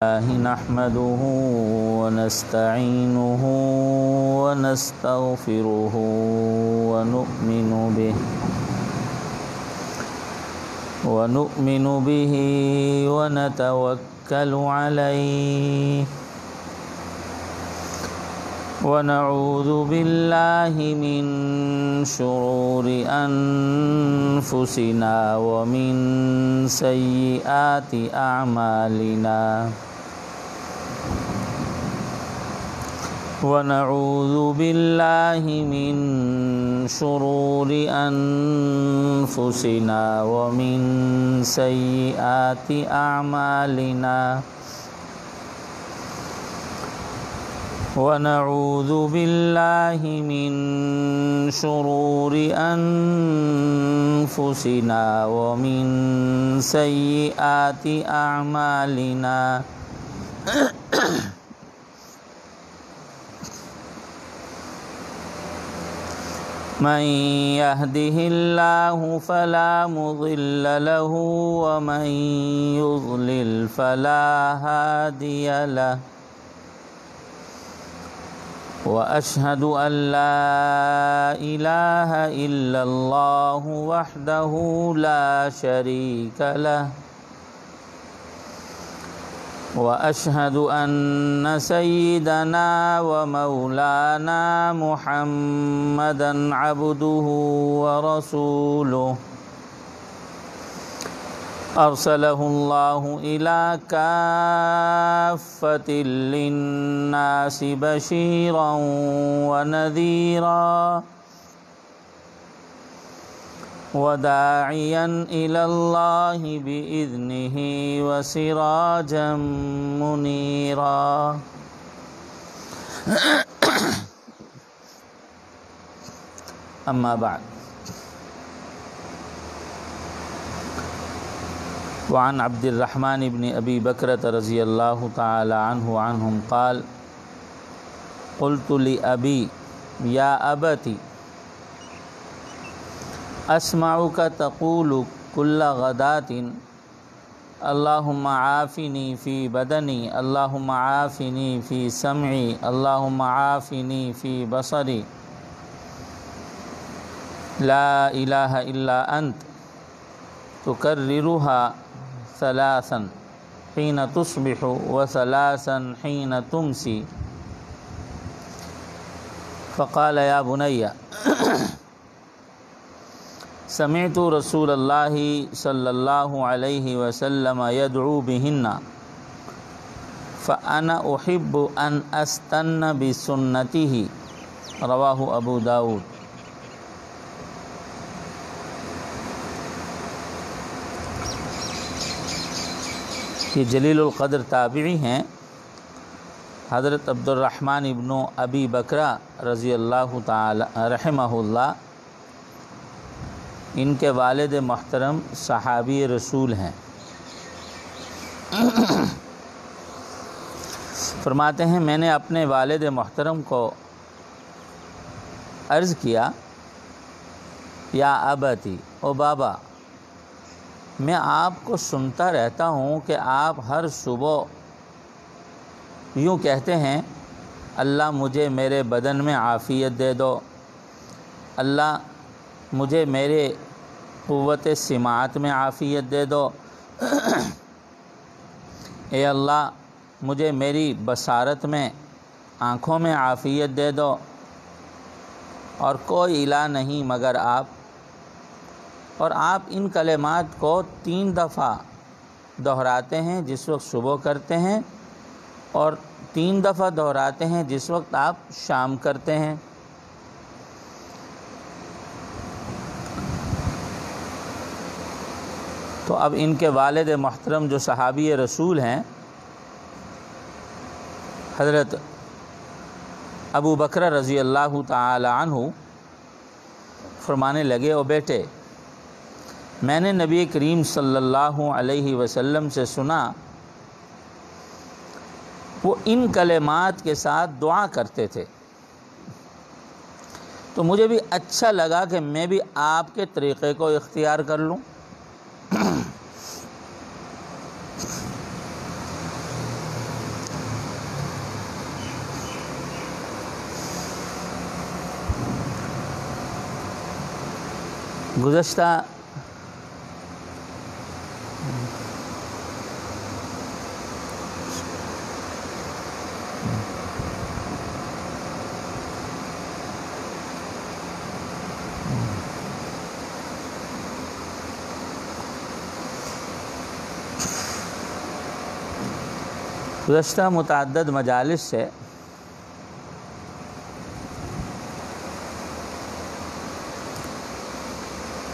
نحمده ونستعينه ونستغفره ونؤمن به ونتوكل عليه ونعوذ بالله من شرور أنفسنا ومن سيئات أعمالنا ونعوذ بالله من شرور أنفسنا ومن سيئات أعمالنا ونعوذ بالله من شرور أنفسنا ومن سيئات أعمالنا من يهده الله فلا مضل له ومن يضلل فلا هادي له وأشهد أن لا إله إلا الله وحده لا شريك له وأشهد أن سيدنا ومولانا محمدًا عبده ورسوله أرسله الله إلى كافة للناس بشيرا ونذيرا وداعيا إلى الله بإذنه وسراجا منيرا أما بعد وعن عبد الرحمن بن أبي بكرة رضي الله تعالى عنهم قال قلت لأبي يا أبتي أسمعك تقول كل غداة اللهم عافني في بدني اللهم عافني في سمعي اللهم عافني في بصري لا إله إلا أنت تكررها ثلاثا حين تصبح وثلاثا حين تمسي فقال يا بني سمعت رسول الله صلى الله عليه وسلم يدعو بهن فأنا أحب أن أستن بسنته رواه أبو داود۔ یہ جلیل القدر تابعی ہیں حضرت عبد الرحمن ابن ابی بکرہ رضی اللہ تعالی رحمہ اللہ، ان کے والد محترم صحابی رسول ہیں۔ فرماتے ہیں میں نے اپنے والد محترم کو عرض کیا یا ابتی، او بابا، میں آپ کو سنتا رہتا ہوں کہ آپ ہر صبح یوں کہتے ہیں اللہ مجھے میرے بدن میں عافیت دے دو، اللہ مجھے میرے قوت سماعت میں عافیت دے دو، اے اللہ مجھے میری بصارت میں آنکھوں میں عافیت دے دو، اور کوئی الہ نہیں مگر آپ۔ اور آپ ان کلمات کو 3 دفعہ دہراتے ہیں جس وقت صبح کرتے ہیں، اور 3 دفعہ دہراتے ہیں جس وقت آپ شام کرتے ہیں۔ تو اب ان کے والد محترم جو صحابی رسول ہیں حضرت ابو بکر رضی اللہ تعالی عنہ فرمانے لگے، او بیٹے، میں نے نبی کریم صلی اللہ علیہ وسلم سے سنا وہ ان کلمات کے ساتھ دعا کرتے تھے، تو مجھے بھی اچھا لگا کہ میں بھی آپ کے طریقے کو اختیار کر لوں۔ گزشتہ متعدد مجالس سے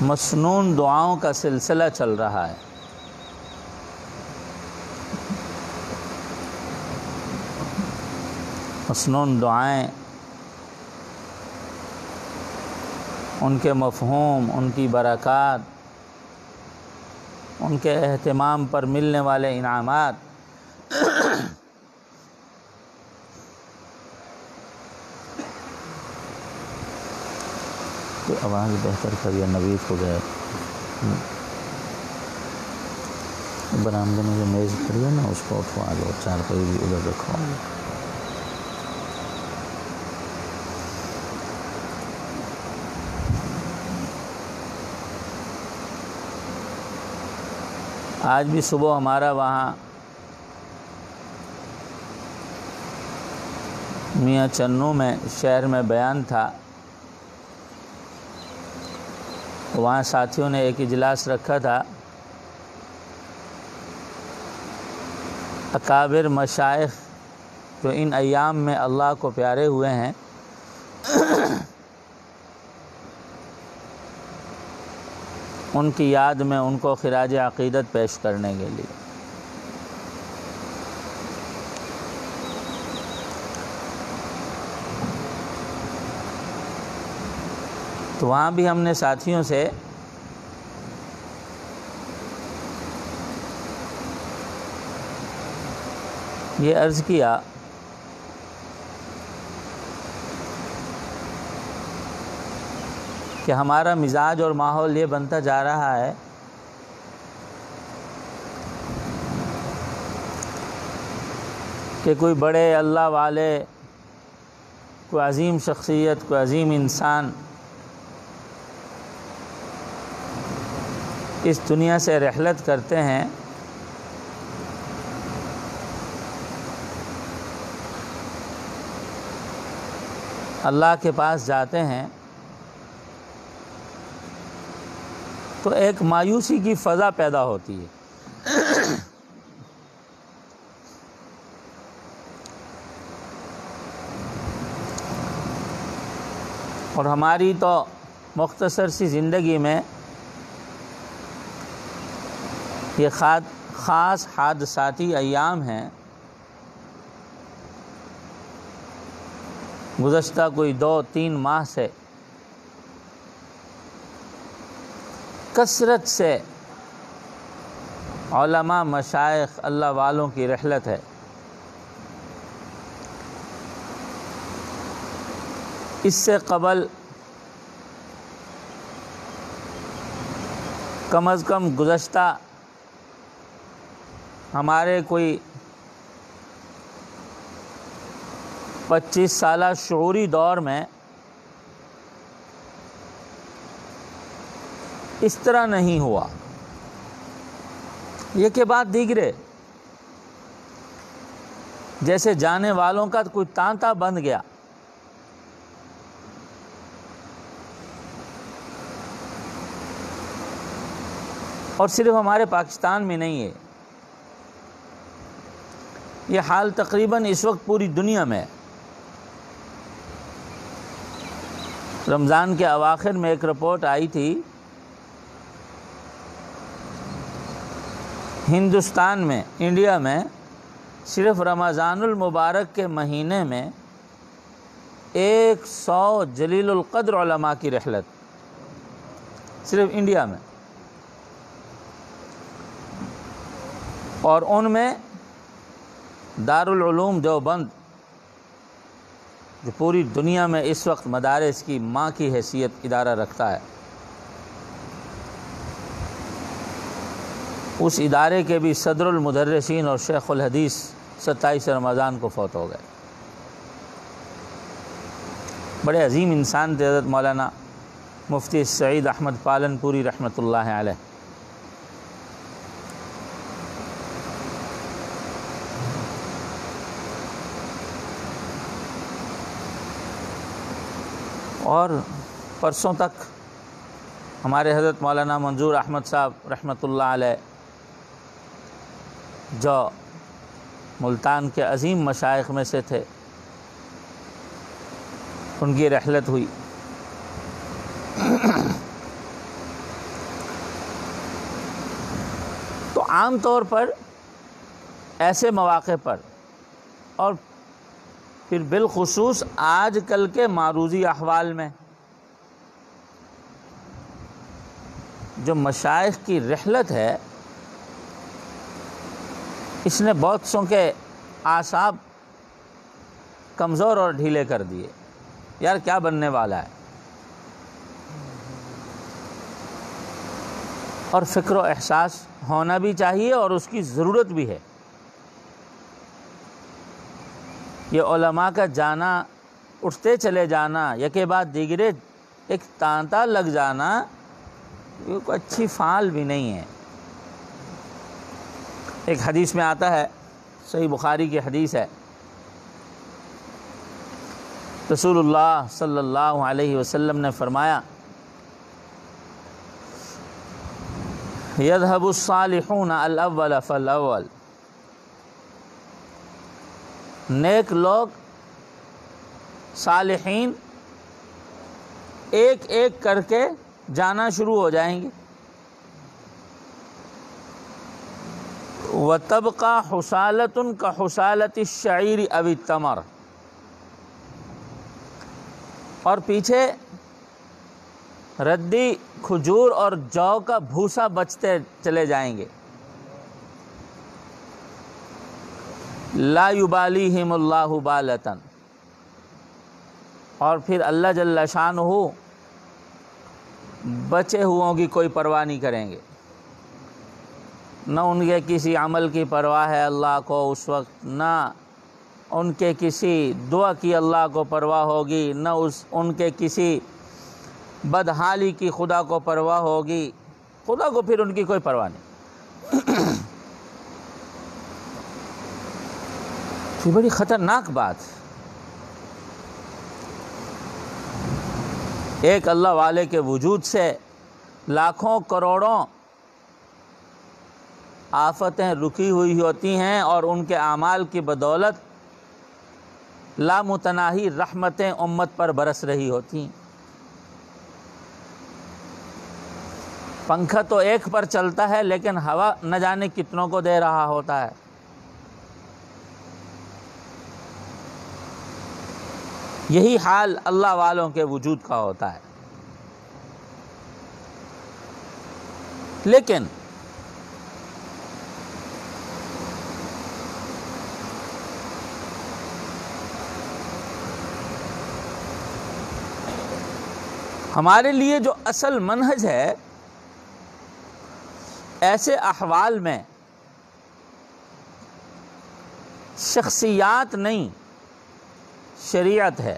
مسنون دعاؤں کا سلسلہ چل رہا ہے۔ مسنون دعائیں، ان کے مفہوم، ان کی برکات، ان کے اہتمام پر ملنے والے انعامات، تو آواز بہتر کریے، نویف ہو گئے۔ برآمدے میں جو میز پڑی ہے نا، اس کو اٹھوا دو، چارپائی بھی ادھر رکھو۔ آج بھی صبح ہمارا وہاں میاں چنو میں شہر میں بیان تھا، وہاں ساتھیوں نے ایک اجلاس رکھا تھا، اکابر مشائخ جو ان ایام میں اللہ کو پیارے ہوئے ہیں، ان کی یاد میں ان کو خراج عقیدت پیش کرنے کے لیے۔ تو وہاں بھی ہم نے ساتھیوں سے یہ عرض کیا کہ ہمارا مزاج اور ماحول یہ بنتا جا رہا ہے کہ کوئی بڑے اللہ والے، کوئی عظیم شخصیت، کوئی عظیم انسان اس دنیا سے رحلت کرتے ہیں، اللہ کے پاس جاتے ہیں، تو ایک مایوسی کی فضا پیدا ہوتی ہے۔ اور ہماری تو مختصر سی زندگی میں یہ خاص حادثاتی ایام ہیں۔ گزشتہ کوئی 2-3 ماہ سے کثرت سے علماء، مشائخ، اللہ والوں کی رحلت ہے۔ اس سے قبل کم از کم گزشتہ ہمارے کوئی 25 سالہ شعوری دور میں اس طرح نہیں ہوا۔ یہ کہ بات دیگرے، جیسے جانے والوں کا کوئی تانتا بند گیا، اور صرف ہمارے پاکستان میں نہیں ہے، یہ حال تقریباً اس وقت پوری دنیا میں۔ رمضان کے اواخر میں ایک رپورٹ آئی تھی، ہندوستان میں، انڈیا میں صرف رمضان المبارک کے مہینے میں 100 جلیل القدر علماء کی رحلت، صرف انڈیا میں، اور ان میں دارالعلوم دیوبند جو پوری دنیا میں اس وقت مدارس کی ماں کی حیثیت ادارہ رکھتا ہے، اس ادارے کے بھی صدر المدرسین اور شیخ الحدیث 27 رمضان کو فوت ہو گئے۔ بڑے عظیم انسان تھے حضرت مولانا مفتی سعید احمد پالنپوری رحمۃ اللہ علیہ۔ اور پرسوں تک ہمارے حضرت مولانا منظور احمد صاحب رحمۃ اللہ علیہ، جو ملتان کے عظیم مشائخ میں سے تھے، ان کی رحلت ہوئی۔ تو عام طور پر ایسے مواقع پر، اور پھر بالخصوص آج کل کے معروضی احوال میں، جو مشائخ کی رحلت ہے، اس نے بہت سوں کے اعصاب کمزور اور ڈھیلے کر دیے۔ یار کیا بننے والا ہے؟ اور فکر و احساس ہونا بھی چاہیے اور اس کی ضرورت بھی ہے۔ یہ علماء کا جانا، اٹھتے چلے جانا، یکے بعد دیگرے ایک تانتا لگ جانا، یہ کوئی اچھی فعال بھی نہیں ہے۔ ایک حدیث میں آتا ہے، صحیح بخاری کی حدیث ہے، رسول اللہ صلی اللہ علیہ وسلم نے فرمایا، یذهب الصالحون الاول فالاول، نیک لوگ، صالحین ایک ایک کر کے جانا شروع ہو جائیں گے، وَتَبْقَى حُسَالَةٌ كَحُسَالَةِ الشَّعِيرِ أَوِ التَّمَرِ، اور پیچھے ردی، کھجور اور جو کا بھوسا بچتے چلے جائیں گے۔ لا یبالیہم اللہ بالۃ، اور پھر اللہ جل شانہ بچے ہوئوں کی کوئی پرواہ نہیں کریں گے، نہ ان کے کسی عمل کی پرواہ ہے اللہ کو اس وقت، نہ ان کے کسی دعا کی اللہ کو پرواہ ہوگی، نہ ان کے کسی بدحالی کی خدا کو پرواہ ہوگی، خدا کو پھر ان کی کوئی پرواہ نہیں۔ یہ بڑی خطرناک بات۔ ایک اللہ والے کے وجود سے لاکھوں کروڑوں آفتیں رکی ہوئی ہوتی ہیں، اور ان کے اعمال کی بدولت لامتناہی رحمتیں امت پر برس رہی ہوتی ہیں۔ پنکھا تو ایک پر چلتا ہے، لیکن ہوا نہ جانے کتنوں کو دے رہا ہوتا ہے۔ یہی حال اللہ والوں کے وجود کا ہوتا ہے۔ لیکن ہمارے لیے جو اصل منہج ہے، ایسے احوال میں شخصیات نہیں، شریعت ہے۔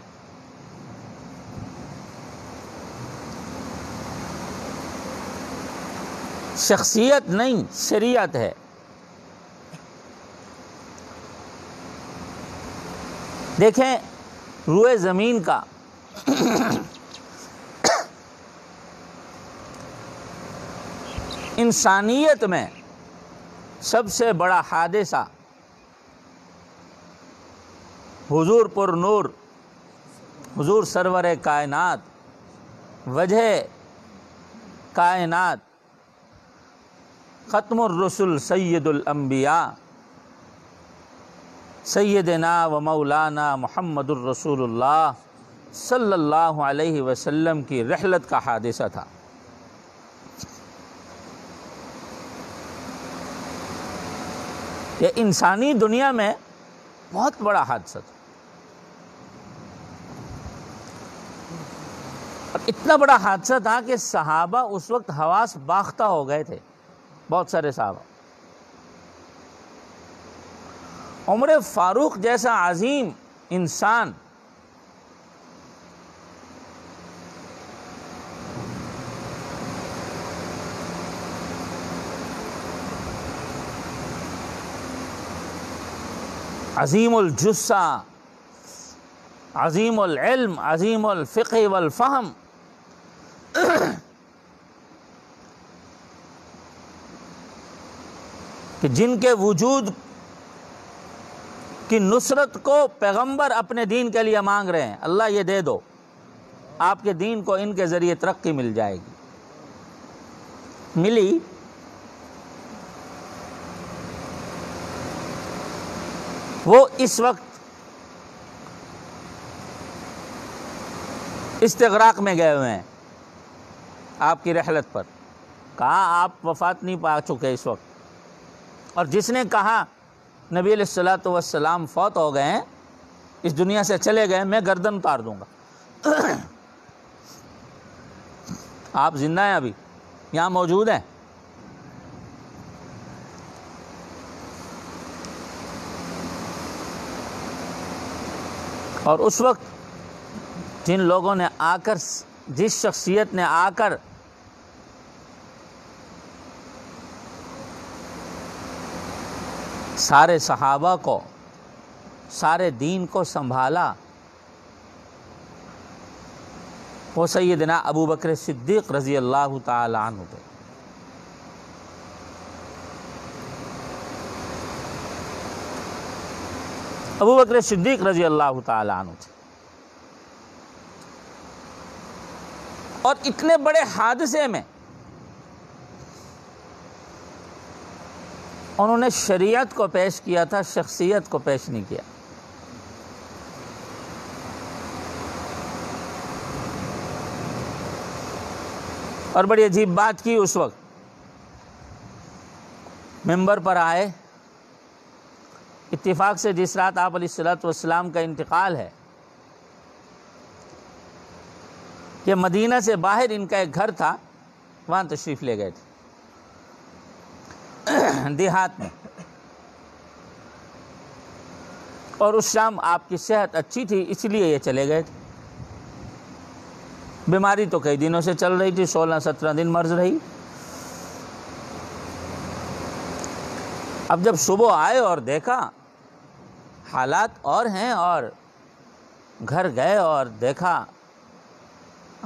شخصیت نہیں، شریعت ہے۔ دیکھیں روئے زمین کا انسانیت میں سب سے بڑا حادثہ حضور پر نور، حضور سرور کائنات، وجہ کائنات، ختم الرسل سید الانبیاء، سیدنا و مولانا محمد الرسول اللہ صلی اللہ علیہ وسلم کی رحلت کا حادثہ تھا۔ یہ انسانی دنیا میں بہت بڑا حادثہ تھا، اور اتنا بڑا حادثہ تھا کہ صحابہ اس وقت حواس باختہ ہو گئے تھے، بہت سارے صحابہ۔ عمر فاروق جیسا عظیم انسان عظیم الجثہ، عظیم العلم، عظیم الفقہ والفہم، کہ جن کے وجود کی نصرت کو پیغمبر اپنے دین کے لیے مانگ رہے ہیں، اللہ یہ دے دو، آپ کے دین کو ان کے ذریعے ترقی مل جائے گی۔ ملی؟ وہ اس وقت استغراق میں گئے ہوئے ہیں آپ کی رحلت پر، کہا آپ وفات نہیں پا چکے اس وقت، اور جس نے کہا نبی علیہ الصلوۃ والسلام فوت ہو گئے ہیں، اس دنیا سے چلے گئے، میں گردن اتار دوں گا۔ آپ زندہ ہیں، ابھی یہاں موجود ہیں۔ اور اس وقت جن لوگوں نے آ کر، جس شخصیت نے آ کر سارے صحابہ کو، سارے دین کو سنبھالا، وہ سیدنا ابو بکر صدیق رضی اللہ تعالی عنہ تھے۔ ابو بکر صدیق رضی اللہ تعالی عنہ تھے، اور اتنے بڑے حادثے میں انہوں نے شریعت کو پیش کیا تھا، شخصیت کو پیش نہیں کیا۔ اور بڑی عجیب بات کی، اس وقت ممبر پر آئے، اتفاق سے جس رات آپ علیہ الصلوۃ والسلام کا انتقال ہے، کہ مدینہ سے باہر ان کا ایک گھر تھا، وہاں تشریف لے گئے تھے دیہات میں، اور اس شام آپ کی صحت اچھی تھی، اس لیے یہ چلے گئے تھے۔ بیماری تو کئی دنوں سے چل رہی تھی، 16-17 دن مرض رہی۔ اب جب صبح آئے اور دیکھا حالات اور ہیں، اور گھر گئے اور دیکھا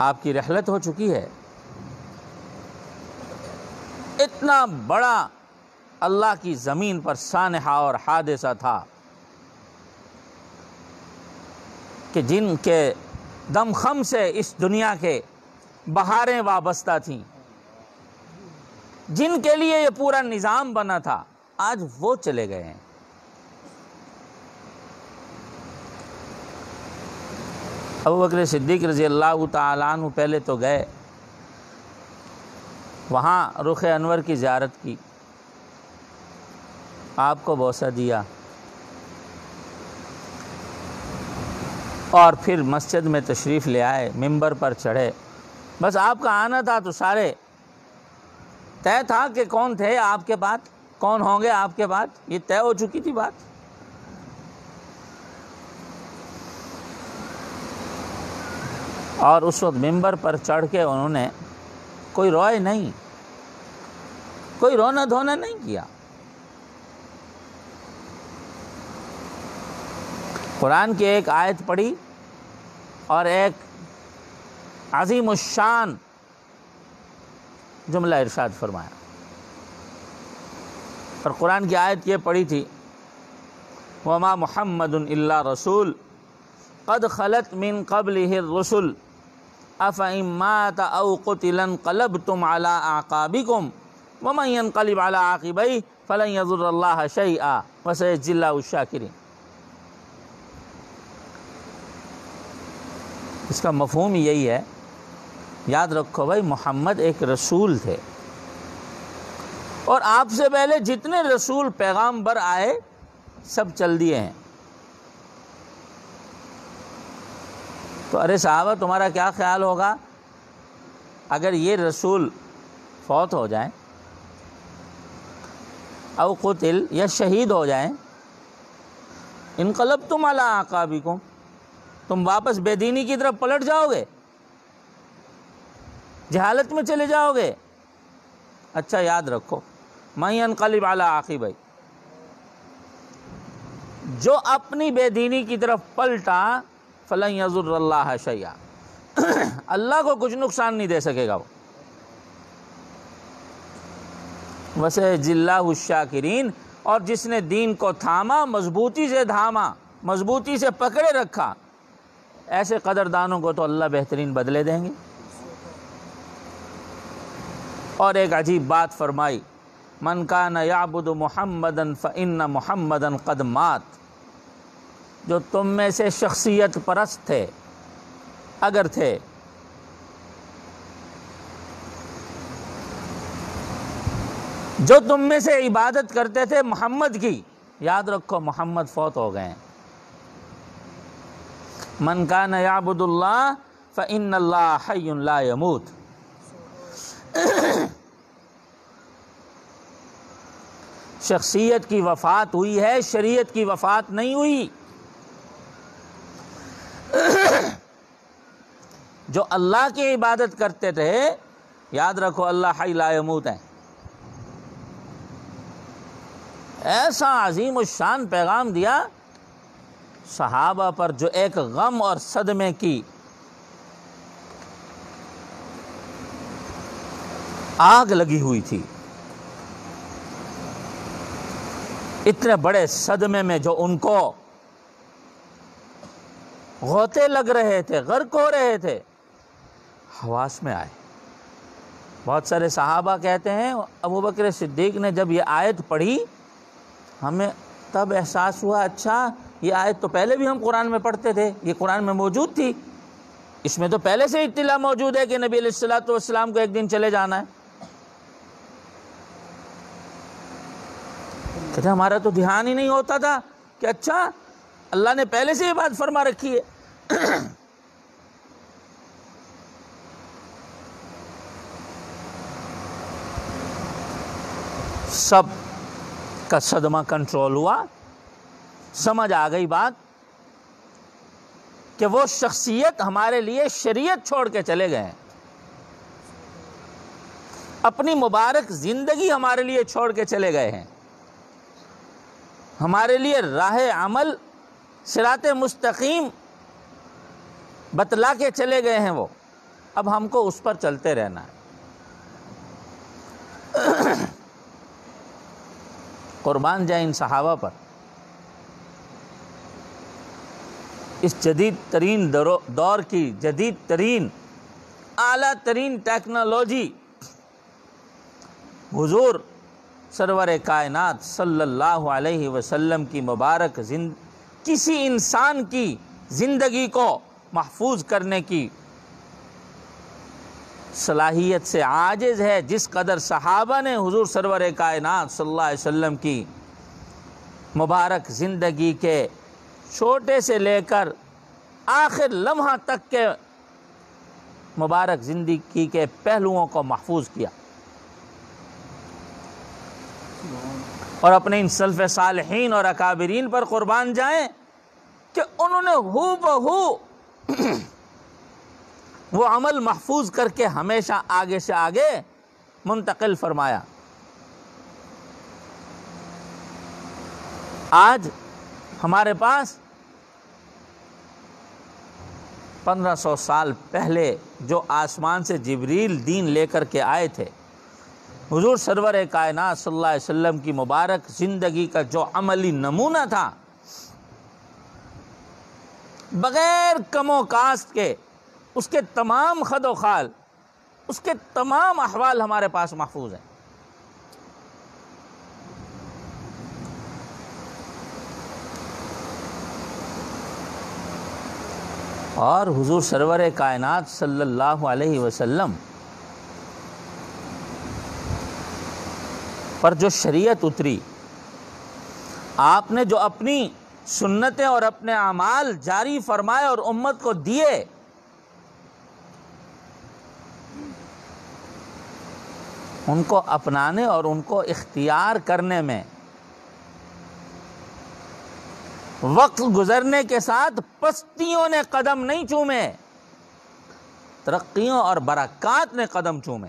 آپ کی رحلت ہو چکی ہے، اتنا بڑا اللہ کی زمین پر سانحہ اور حادثہ تھا کہ جن کے دم خم سے اس دنیا کے بہاریں وابستہ تھیں، جن کے لیے یہ پورا نظام بنا تھا، آج وہ چلے گئے ہیں۔ ابو بکر صدیق رضی اللہ تعالیٰ عنہ پہلے تو گئے، وہاں رخ انور کی زیارت کی، آپ کو بوسہ دیا، اور پھر مسجد میں تشریف لے آئے، ممبر پر چڑھے۔ بس آپ کا آنا تھا تو سارے طے تھا کہ کون تھے آپ کے بعد، کون ہوں گے آپ کے بعد، یہ طے ہو چکی تھی بات۔ اور اس وقت ممبر پر چڑھ کے انہوں نے کوئی روئے نہیں، کوئی رونا دھونا نہیں کیا، قرآن کی ایک آیت پڑھی اور ایک عظیم الشان جملہ ارشاد فرمایا۔ اور قرآن کی آیت یہ پڑھی تھی، وَمَا مُحَمَّدٌ إِلَّا رَسُولٌ قَدْ خَلَتْ مِن قَبْلِهِ الرُّسُلُ أَفَإِن مَّاتَ أَوْ قُتِلَ انقلبتم عَلَىٰ أَعْقَابِكُمْ وَمَن يَنقلب عَلَىٰ عَقِبَيْهِ فَلَن يَضُرَّ اللَّهَ شَيْئًا وَسَيَجْزِي اللَّهُ الشَّاكِرِينَ۔ اس کا مفہوم یہی ہے، یاد رکھو بھائی، محمد ایک رسول تھے، اور آپ سے پہلے جتنے رسول پیغامبر آئے سب چل دیے ہیں۔ تو ارے صحابہ، تمہارا کیا خیال ہوگا اگر یہ رسول فوت ہو جائیں، او قتل، یا شہید ہو جائیں، انقلبتم علی اعقابکم، تم واپس بے دینی کی طرف پلٹ جاؤ گے، جہالت میں چلے جاؤ گے؟ اچھا یاد رکھو، من ینقلب علی عقبیہ، جو اپنی بے دینی کی طرف پلٹا فلن یضر اللہ شیئا، اللہ کو کچھ نقصان نہیں دے سکے گا وہ۔ وسیجزی اللہ الشاکرین، اور جس نے دین کو تھاما، مضبوطی سے تھاما، مضبوطی سے پکڑے رکھا، ایسے قدردانوں کو تو اللہ بہترین بدلے دیں گے۔ اور ایک عجیب بات فرمائی، من کان یعبد محمدا فإن محمدا قد مات، جو تم میں سے شخصیت پرست تھے اگر تھے، جو تم میں سے عبادت کرتے تھے محمد کی، یاد رکھو محمد فوت ہو گئے ہیں۔ من کان یعبد اللہ فإن اللہ حی لا یموت، شخصیت کی وفات ہوئی ہے، شریعت کی وفات نہیں ہوئی۔ جو اللہ کی عبادت کرتے تھے، یاد رکھو اللہ حی لا یموت ہے۔ ایسا عظیم الشان پیغام دیا صحابہ پر، جو ایک غم اور صدمے کی آگ لگی ہوئی تھی، اتنے بڑے صدمے میں جو ان کو غوطے لگ رہے تھے، غرق ہو رہے تھے، حواس میں آئے۔ بہت سارے صحابہ کہتے ہیں ابوبکر صدیق نے جب یہ آیت پڑھی، ہمیں تب احساس ہوا اچھا یہ آیت تو پہلے بھی ہم قرآن میں پڑھتے تھے، یہ قرآن میں موجود تھی، اس میں تو پہلے سے اطلاع موجود ہے کہ نبی علیہ الصلوۃ والسلام کو ایک دن چلے جانا ہے۔ کہتے ہمارا تو دھیان ہی نہیں ہوتا تھا کہ اچھا اللہ نے پہلے سے یہ بات فرما رکھی ہے۔ سب کا صدمہ کنٹرول ہوا، سمجھ آ گئی بات کہ وہ شخصیت ہمارے لیے شریعت چھوڑ کے چلے گئے ہیں، اپنی مبارک زندگی ہمارے لیے چھوڑ کے چلے گئے ہیں، ہمارے لیے راہ عمل صراط مستقیم بتلا کے چلے گئے ہیں وہ، اب ہم کو اس پر چلتے رہنا ہے۔ قربان جائیں ان صحابہ پر۔ اس جدید ترین دور کی جدید ترین اعلیٰ ترین ٹیکنالوجی حضور سرور کائنات صلی اللہ علیہ وسلم کی مبارک کسی انسان کی زندگی کو محفوظ کرنے کی صلاحیت سے عاجز ہے، جس قدر صحابہ نے حضور سرور کائنات صلی اللہ علیہ وسلم کی مبارک زندگی کے چھوٹے سے لے کر آخر لمحہ تک کے مبارک زندگی کے پہلوؤں کو محفوظ کیا، اور اپنے ان سلف صالحین اور اکابرین پر قربان جائیں کہ انہوں نے ہو بہو وہ عمل محفوظ کر کے ہمیشہ آگے سے آگے منتقل فرمایا۔ آج ہمارے پاس 1500 سال پہلے جو آسمان سے جبریل دین لے کر کے آئے تھے، حضور سرور کائنات صلی اللہ علیہ وسلم کی مبارک زندگی کا جو عملی نمونہ تھا، بغیر کم و کاست کے اس کے تمام خد و خال، اس کے تمام احوال ہمارے پاس محفوظ ہیں۔ اور حضور سرور کائنات صلی اللہ علیہ وسلم پر جو شریعت اتری، آپ نے جو اپنی سنتیں اور اپنے اعمال جاری فرمائے اور امت کو دیے، ان کو اپنانے اور ان کو اختیار کرنے میں وقت گزرنے کے ساتھ پستیوں نے قدم نہیں چومے، ترقیوں اور برکات نے قدم چومے۔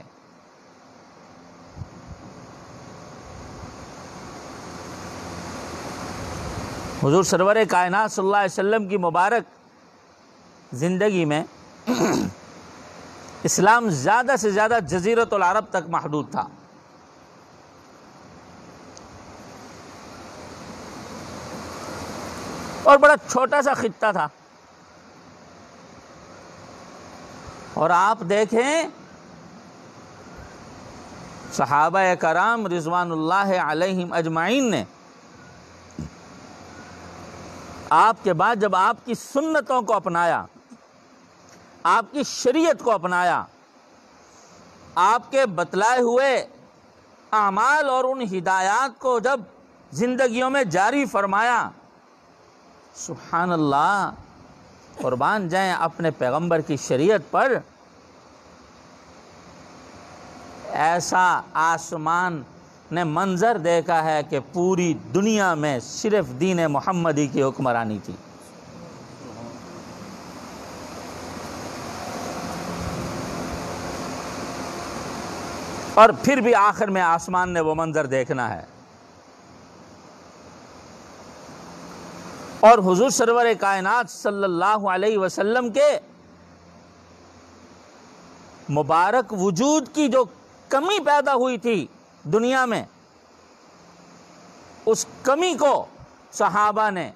حضور سرور کائنات صلی اللہ علیہ وسلم کی مبارک زندگی میں اسلام زیادہ سے زیادہ جزیرۃ العرب تک محدود تھا، اور بڑا چھوٹا سا خطہ تھا۔ اور آپ دیکھیں صحابہ کرام رضوان اللہ علیہم اجمعین نے آپ کے بعد جب آپ کی سنتوں کو اپنایا، آپ کی شریعت کو اپنایا، آپ کے بتلائے ہوئے اعمال اور ان ہدایات کو جب زندگیوں میں جاری فرمایا، سبحان اللہ، قربان جائیں اپنے پیغمبر کی شریعت پر، ایسا آسمان نے منظر دیکھا ہے کہ پوری دنیا میں صرف دین محمدی کی حکمرانی تھی۔ اور پھر بھی آخر میں آسمان نے وہ منظر دیکھنا ہے۔ اور حضور سرور کائنات صلی اللہ علیہ وسلم کے مبارک وجود کی جو کمی پیدا ہوئی تھی دنیا میں، اس کمی کو صحابہ نے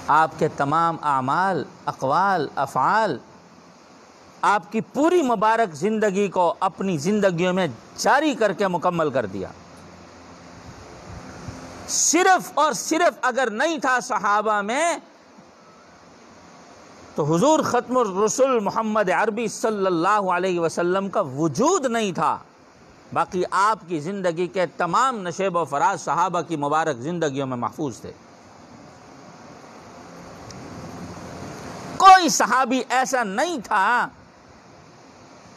آپ کے تمام اعمال، اقوال، افعال، آپ کی پوری مبارک زندگی کو اپنی زندگیوں میں جاری کر کے مکمل کر دیا۔ صرف اور صرف اگر نہیں تھا صحابہ میں تو حضور ختم الرسل محمد عربی صلی اللہ علیہ وسلم کا وجود نہیں تھا۔ باقی آپ کی زندگی کے تمام نشیب و فراز صحابہ کی مبارک زندگیوں میں محفوظ تھے۔ کوئی صحابی ایسا نہیں تھا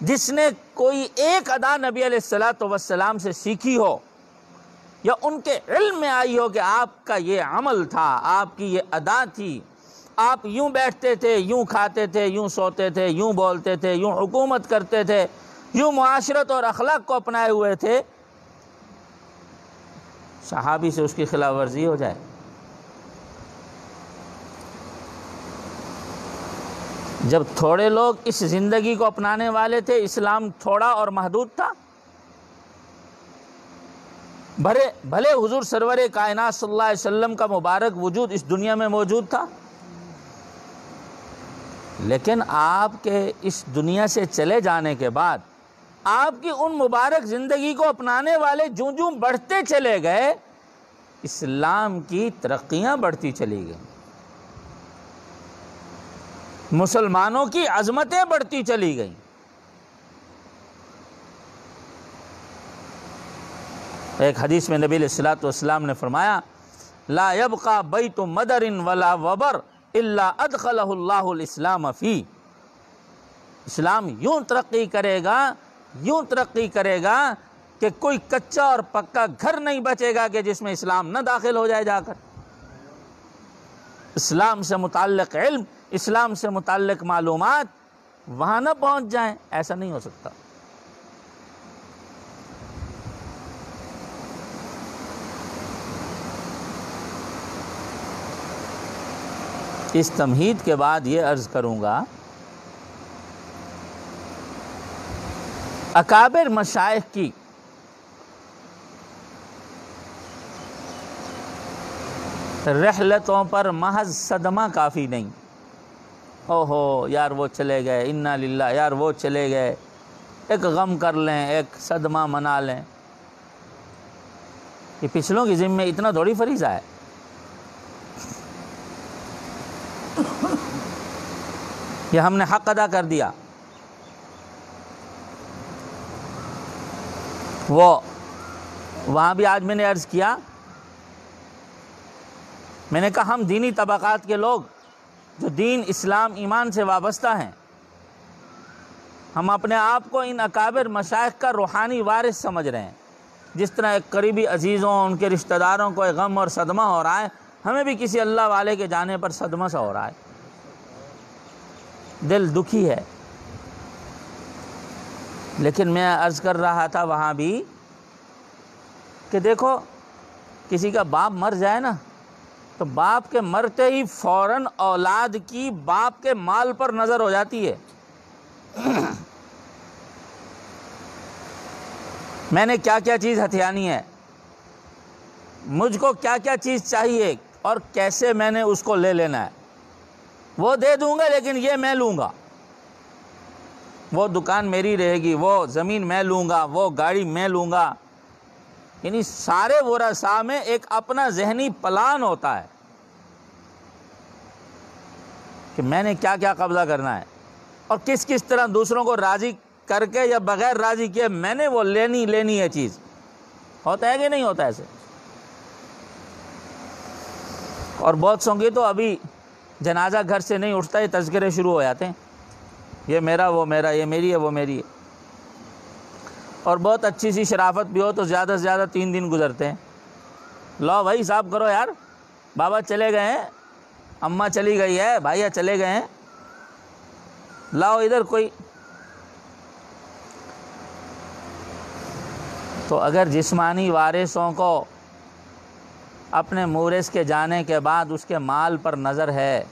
جس نے کوئی ایک ادا نبی علیہ الصلوۃ والسلام سے سیکھی ہو یا ان کے علم میں آئی ہو کہ آپ کا یہ عمل تھا، آپ کی یہ ادا تھی، آپ یوں بیٹھتے تھے، یوں کھاتے تھے، یوں سوتے تھے، یوں بولتے تھے، یوں حکومت کرتے تھے، یوں معاشرت اور اخلاق کو اپنائے ہوئے تھے، صحابی سے اس کی خلاف ورزی ہو جائے۔ جب تھوڑے لوگ اس زندگی کو اپنانے والے تھے، اسلام تھوڑا اور محدود تھا۔ بھلے حضور سرور کائنات صلی اللہ علیہ وسلم کا مبارک وجود اس دنیا میں موجود تھا، لیکن آپ کے اس دنیا سے چلے جانے کے بعد آپ کی ان مبارک زندگی کو اپنانے والے جوں جوں بڑھتے چلے گئے، اسلام کی ترقیاں بڑھتی چلی گئیں، مسلمانوں کی عظمتیں بڑھتی چلی گئیں۔ ایک حدیث میں نبی علیہ الصلوۃ والسلام نے فرمایا، لا يبقى بیت مدر ولا وبر الا ادخلہ اللہ الاسلام فی۔ اسلام یوں ترقی کرے گا کہ کوئی کچا اور پکا گھر نہیں بچے گا کہ جس میں اسلام نہ داخل ہو جائے جا کر۔ اسلام سے متعلق علم، اسلام سے متعلق معلومات وہاں نہ پہنچ جائیں، ایسا نہیں ہو سکتا۔ اس تمہید کے بعد یہ عرض کروں گا، اکابر مشائخ کی رحلتوں پر محض صدمہ کافی نہیں۔ اوہو یار وہ چلے گئے، انا للہ، یار وہ چلے گئے، ایک غم کر لیں، ایک صدمہ منا لیں۔ یہ پچھلوں کی ذمہ اتنا تھوڑی فریضہ ہے۔ یہ ہم نے حق ادا کر دیا۔ وہاں بھی آج میں نے عرض کیا، میں نے کہا ہم دینی طبقات کے لوگ جو دین، اسلام، ایمان سے وابستہ ہیں، ہم اپنے آپ کو ان اکابر مشائخ کا روحانی وارث سمجھ رہے ہیں۔ جس طرح ایک قریبی عزیزوں، ان کے رشتہ داروں کو ایک غم اور صدمہ ہو رہا ہے، ہمیں بھی کسی اللہ والے کے جانے پر صدمہ سا ہو رہا ہے، دل دکھی ہے۔ لیکن میں عرض کر رہا تھا وہاں بھی کہ دیکھو کسی کا باپ مر جائے نا تو باپ کے مرتے ہی فوراً اولاد کی باپ کے مال پر نظر ہو جاتی ہے. میں نے کیا کیا چیز ہتھیانی ہے، مجھ کو کیا کیا چیز چاہیے اور کیسے میں نے اس کو لے لینا ہے، وہ دے دوں گا لیکن یہ میں لوں گا، وہ دکان میری رہے گی، وہ زمین میں لوں گا، وہ گاڑی میں لوں گا. یعنی سارے ورثاء میں ایک اپنا ذہنی پلان ہوتا ہے کہ میں نے کیا کیا قبضہ کرنا ہے اور کس کس طرح دوسروں کو راضی کر کے یا بغیر راضی کیے میں نے وہ لینی ہے چیز. ہوتا ہے کہ نہیں ہوتا ایسے؟ اور بہت سوں کی تو ابھی جنازہ گھر سے نہیں اٹھتا، یہ تذکرے شروع ہو جاتے ہیں، یہ میرا وہ میرا، یہ میری ہے وہ میری ہے. اور بہت اچھی سی شرافت بھی ہو تو زیادہ سے زیادہ 3 دن گزرتے ہیں. لو بھائی صاحب کرو یار، بابا چلے گئے ہیں، اماں چلی گئی ہے، بھائیا چلے گئے ہیں، لاؤ ادھر کوئی. تو اگر جسمانی وارثوں کو اپنے مورث کے جانے کے بعد اس کے مال پر نظر ہے،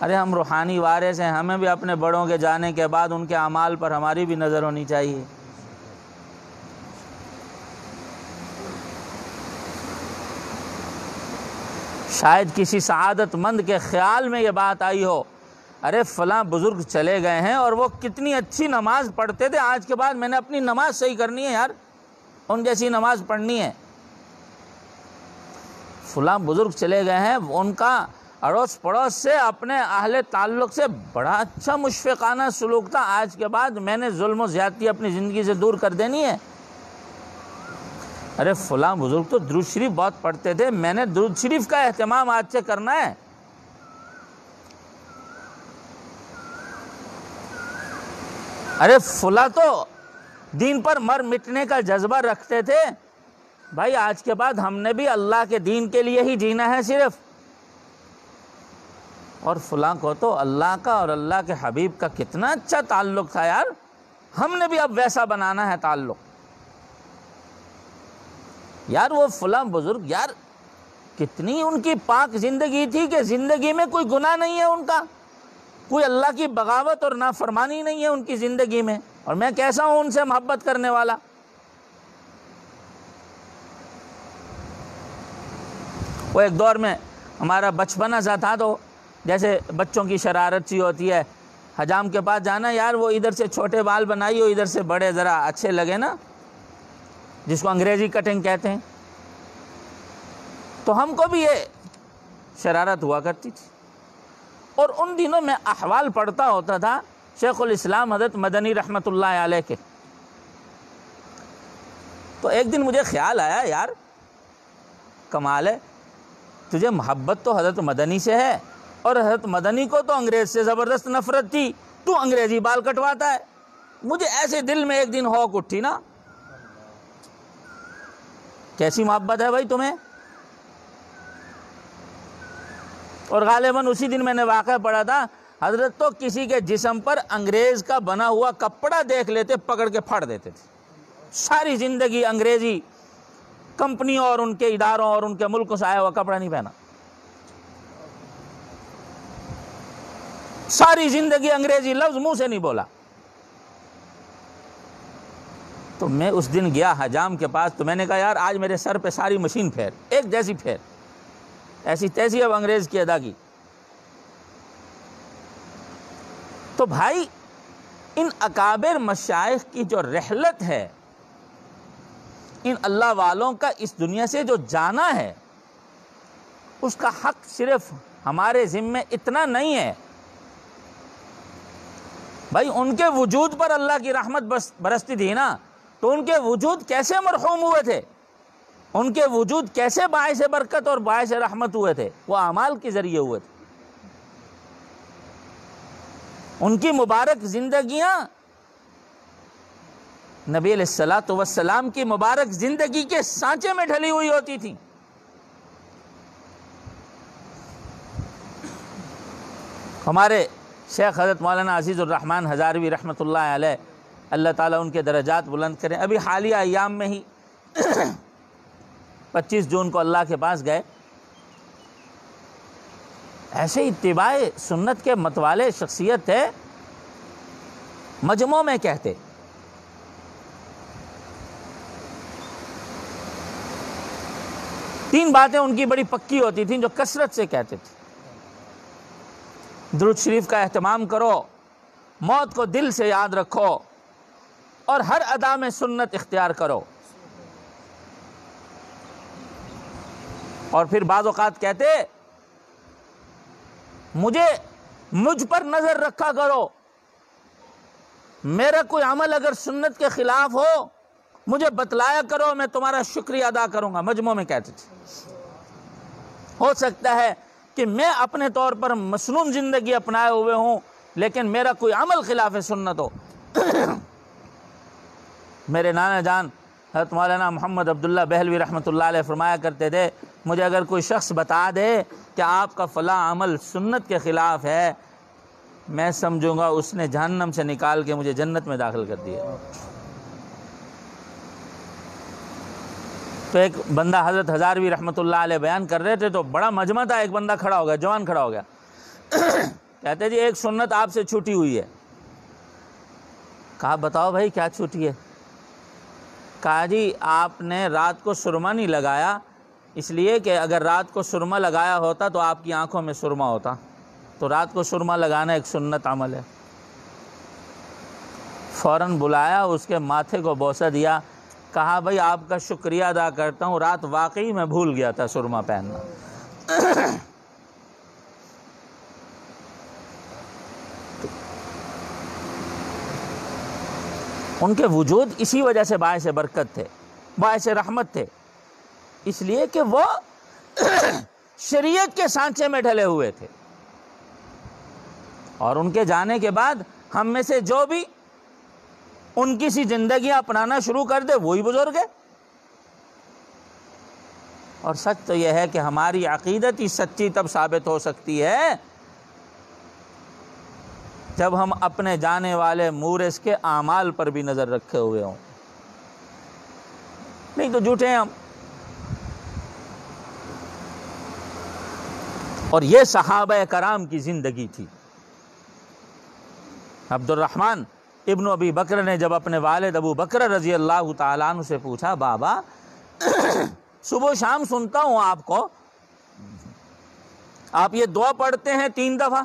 ارے ہم روحانی وارث ہیں، ہمیں بھی اپنے بڑوں کے جانے کے بعد ان کے اعمال پر ہماری بھی نظر ہونی چاہیے. شاید کسی سعادت مند کے خیال میں یہ بات آئی ہو، ارے فلاں بزرگ چلے گئے ہیں اور وہ کتنی اچھی نماز پڑھتے تھے، آج کے بعد میں نے اپنی نماز صحیح کرنی ہے یار، ان جیسی نماز پڑھنی ہے. فلاں بزرگ چلے گئے ہیں، ان کا اڑوس پڑوس سے اپنے اہل تعلق سے بڑا اچھا مشفقانہ سلوک تھا، آج کے بعد میں نے ظلم و زیادتی اپنی زندگی سے دور کر دینی ہے. ارے فلاں بزرگ تو درود شریف بہت پڑھتے تھے، میں نے درود شریف کا اہتمام آج سے کرنا ہے. ارے فلاں تو دین پر مر مٹنے کا جذبہ رکھتے تھے، بھائی آج کے بعد ہم نے بھی اللہ کے دین کے لیے ہی جینا ہے صرف. اور فلاں کو تو اللہ کا اور اللہ کے حبیب کا کتنا اچھا تعلق تھا یار، ہم نے بھی اب ویسا بنانا ہے تعلق. یار وہ فلاں بزرگ یار کتنی ان کی پاک زندگی تھی کہ زندگی میں کوئی گناہ نہیں ہے ان کا، کوئی اللہ کی بغاوت اور نافرمانی نہیں ہے ان کی زندگی میں، اور میں کیسا ہوں ان سے محبت کرنے والا. وہ ایک دور میں ہمارا بچپنا سا تھا تو جیسے بچوں کی شرارت سی ہوتی ہے، حجام کے پاس جانا، یار وہ ادھر سے چھوٹے بال بنائیے، ادھر سے بڑے ذرا اچھے لگے نا، جس کو انگریزی کٹنگ کہتے ہیں. تو ہم کو بھی یہ شرارت ہوا کرتی تھی. اور ان دنوں میں احوال پڑھتا ہوتا تھا شیخ الاسلام حضرت مدنی رحمۃ اللہ علیہ کے. تو ایک دن مجھے خیال آیا یار کمال ہے، تجھے محبت تو حضرت مدنی سے ہے اور حضرت مدنی کو تو انگریز سے زبردست نفرت تھی، تو انگریزی بال کٹواتا ہے. مجھے ایسے دل میں ایک دن ہوک اٹھی نا، کیسی محبت ہے بھائی تمہیں. اور غالباً اسی دن میں نے واقعہ پڑھا تھا، حضرت تو کسی کے جسم پر انگریز کا بنا ہوا کپڑا دیکھ لیتے پکڑ کے پھاڑ دیتے تھے. ساری زندگی انگریزی کمپنیوں اور ان کے اداروں اور ان کے ملک سے آیا ہوا کپڑا نہیں پہنا، ساری زندگی انگریزی لفظ منہ سے نہیں بولا. تو میں اس دن گیا حجام کے پاس، تو میں نے کہا یار آج میرے سر پہ ساری مشین پھیر، ایک جیسی پھیر، ایسی تیسی اب انگریز کی ادا کی. تو بھائی ان اکابر مشائخ کی جو رحلت ہے، ان اللہ والوں کا اس دنیا سے جو جانا ہے، اس کا حق صرف ہمارے ذمے اتنا نہیں ہے. بھائی ان کے وجود پر اللہ کی رحمت برستی تھی نا، تو ان کے وجود کیسے مرحوم ہوئے تھے، ان کے وجود کیسے باعث برکت اور باعث رحمت ہوئے تھے، وہ اعمال کے ذریعے ہوئے تھے. ان کی مبارک زندگیاں نبی علیہ الصلوۃ والسلام کی مبارک زندگی کے سانچے میں ڈھلی ہوئی ہوتی تھی. ہمارے شیخ حضرت مولانا عزیز الرحمن ہزاروی رحمۃ اللہ علیہ، اللہ تعالیٰ ان کے درجات بلند کریں، ابھی حالیہ ایام میں ہی 25 جون کو اللہ کے پاس گئے. ایسے اتباع سنت کے متوالے شخصیت تھے. مجمع میں کہتے تین باتیں ان کی بڑی پکی ہوتی تھیں جو کثرت سے کہتے تھے. درود شریف کا اہتمام کرو، موت کو دل سے یاد رکھو، اور ہر ادا میں سنت اختیار کرو. اور پھر بعض اوقات کہتے مجھ پر نظر رکھا کرو، میرا کوئی عمل اگر سنت کے خلاف ہو مجھے بتلایا کرو، میں تمہارا شکریہ ادا کروں گا. مجمع میں کہتے تھے. ہو سکتا ہے کہ میں اپنے طور پر مسنون زندگی اپنائے ہوئے ہوں لیکن میرا کوئی عمل خلاف سنت ہو. میرے نانا جان حضرت مولانا محمد عبداللہ بہلوی رحمۃ اللہ علیہ فرمایا کرتے تھے مجھے اگر کوئی شخص بتا دے کہ آپ کا فلاں عمل سنت کے خلاف ہے میں سمجھوں گا اس نے جہنم سے نکال کے مجھے جنت میں داخل کر دیا. تو ایک بندہ حضرت ہزاروی رحمۃ اللہ علیہ بیان کر رہے تھے تو بڑا مجمع تھا. ایک بندہ کھڑا ہو گیا، جوان کھڑا ہو گیا. کہتے جی ایک سنت آپ سے چھوٹی ہوئی ہے. کہا بتاؤ بھائی کیا چھوٹی ہے؟ کہا جی آپ نے رات کو سرما نہیں لگایا، اس لیے کہ اگر رات کو سرما لگایا ہوتا تو آپ کی آنکھوں میں سرما ہوتا. تو رات کو سرما لگانا ایک سنت عمل ہے. فوراً بلایا، اس کے ماتھے کو بوسہ دیا، کہا بھائی آپ کا شکریہ ادا کرتا ہوں، رات واقعی میں بھول گیا تھا سرما پہننا. ان کے وجود اسی وجہ سے باعث برکت تھے، باعث رحمت تھے، اس لیے کہ وہ شریعت کے سانچے میں ڈھلے ہوئے تھے. اور ان کے جانے کے بعد ہم میں سے جو بھی ان کی سی زندگیاں اپنانا شروع کر دے وہی بزرگ ہے. اور سچ تو یہ ہے کہ ہماری عقیدت ہی سچی تب ثابت ہو سکتی ہے جب ہم اپنے جانے والے مورث کے اعمال پر بھی نظر رکھے ہوئے ہوں، نہیں تو جھوٹے ہیں ہم. اور یہ صحابہ کرام کی زندگی تھی. عبد الرحمن ابن ابی بکر نے جب اپنے والد ابو بکر رضی اللہ تعالیٰ عنہ سے پوچھا بابا صبح و شام سنتا ہوں آپ کو، آپ یہ دعا پڑھتے ہیں 3 دفعہ،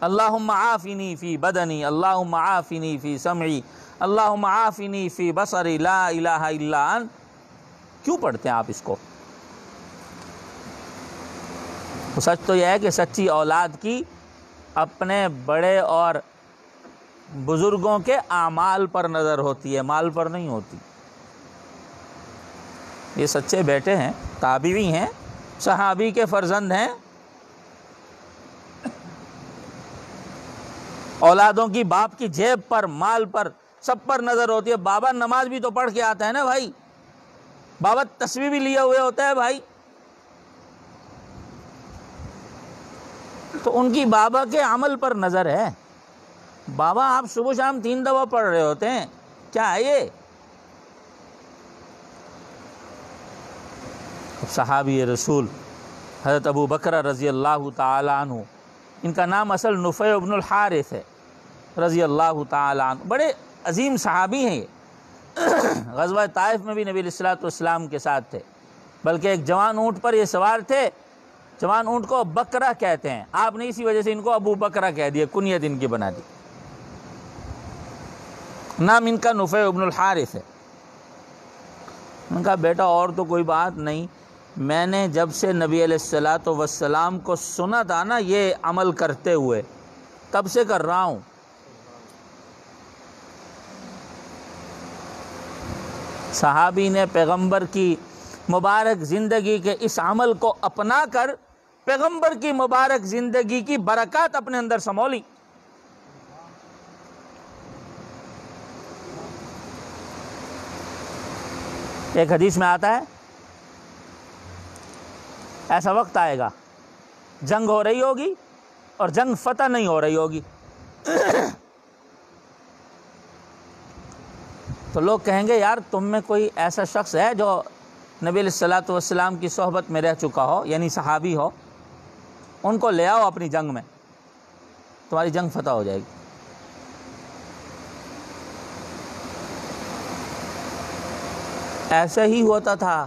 اللہم عافنی فی بدنی، اللہم عافنی فی سمعی، اللہم عافنی فی بصری، لا الہ الا انت، کیوں پڑھتے ہیں آپ اس کو؟ سچ تو یہ ہے کہ سچی اولاد کی اپنے بڑے اور بزرگوں کے اعمال پر نظر ہوتی ہے، مال پر نہیں ہوتی. یہ سچے بیٹے ہیں، تابعی ہیں، صحابی کے فرزند ہیں. اولادوں کی باپ کی جیب پر، مال پر، سب پر نظر ہوتی ہے. بابا نماز بھی تو پڑھ کے آتا ہے نا بھائی، بابا تسبیح بھی لیے ہوئے ہوتا ہے بھائی. تو ان کی بابا کے عمل پر نظر ہے. بابا آپ صبح شام 3 دفعہ پڑھ رہے ہوتے ہیں، کیا ہے یہ؟ صحابی رسول حضرت ابو بکر رضی اللہ تعالیٰ عنہ، ان کا نام اصل نفیع بن الحارث ہے رضی اللہ تعالیٰ عنہ، بڑے عظیم صحابی ہیں یہ. غزوہ طائف میں بھی نبی علیہ الصلوۃ والسلام کے ساتھ تھے، بلکہ ایک جوان اونٹ پر یہ سوار تھے. جوان اونٹ کو بکرا کہتے ہیں، آپ نے اسی وجہ سے ان کو ابو بکرا کہہ دیا، کنیت ان کی بنا دی. نام ان کا نفیع بن الحارث ہے. ان کا بیٹا اور تو کوئی بات نہیں، میں نے جب سے نبی علیہ الصلوۃ والسلام کو سنا تھا نا یہ عمل کرتے ہوئے، تب سے کر رہا ہوں. صحابی نے پیغمبر کی مبارک زندگی کے اس عمل کو اپنا کر پیغمبر کی مبارک زندگی کی برکات اپنے اندر سمو لی. ایک حدیث میں آتا ہے ایسا وقت آئے گا جنگ ہو رہی ہوگی اور جنگ فتح نہیں ہو رہی ہوگی، تو لوگ کہیں گے یار تم میں کوئی ایسا شخص ہے جو نبی علیہ الصلوۃ والسلام کی صحبت میں رہ چکا ہو، یعنی صحابی ہو، ان کو لے آؤ اپنی جنگ میں، تمہاری جنگ فتح ہو جائے گی۔ ایسا ہی ہوتا تھا،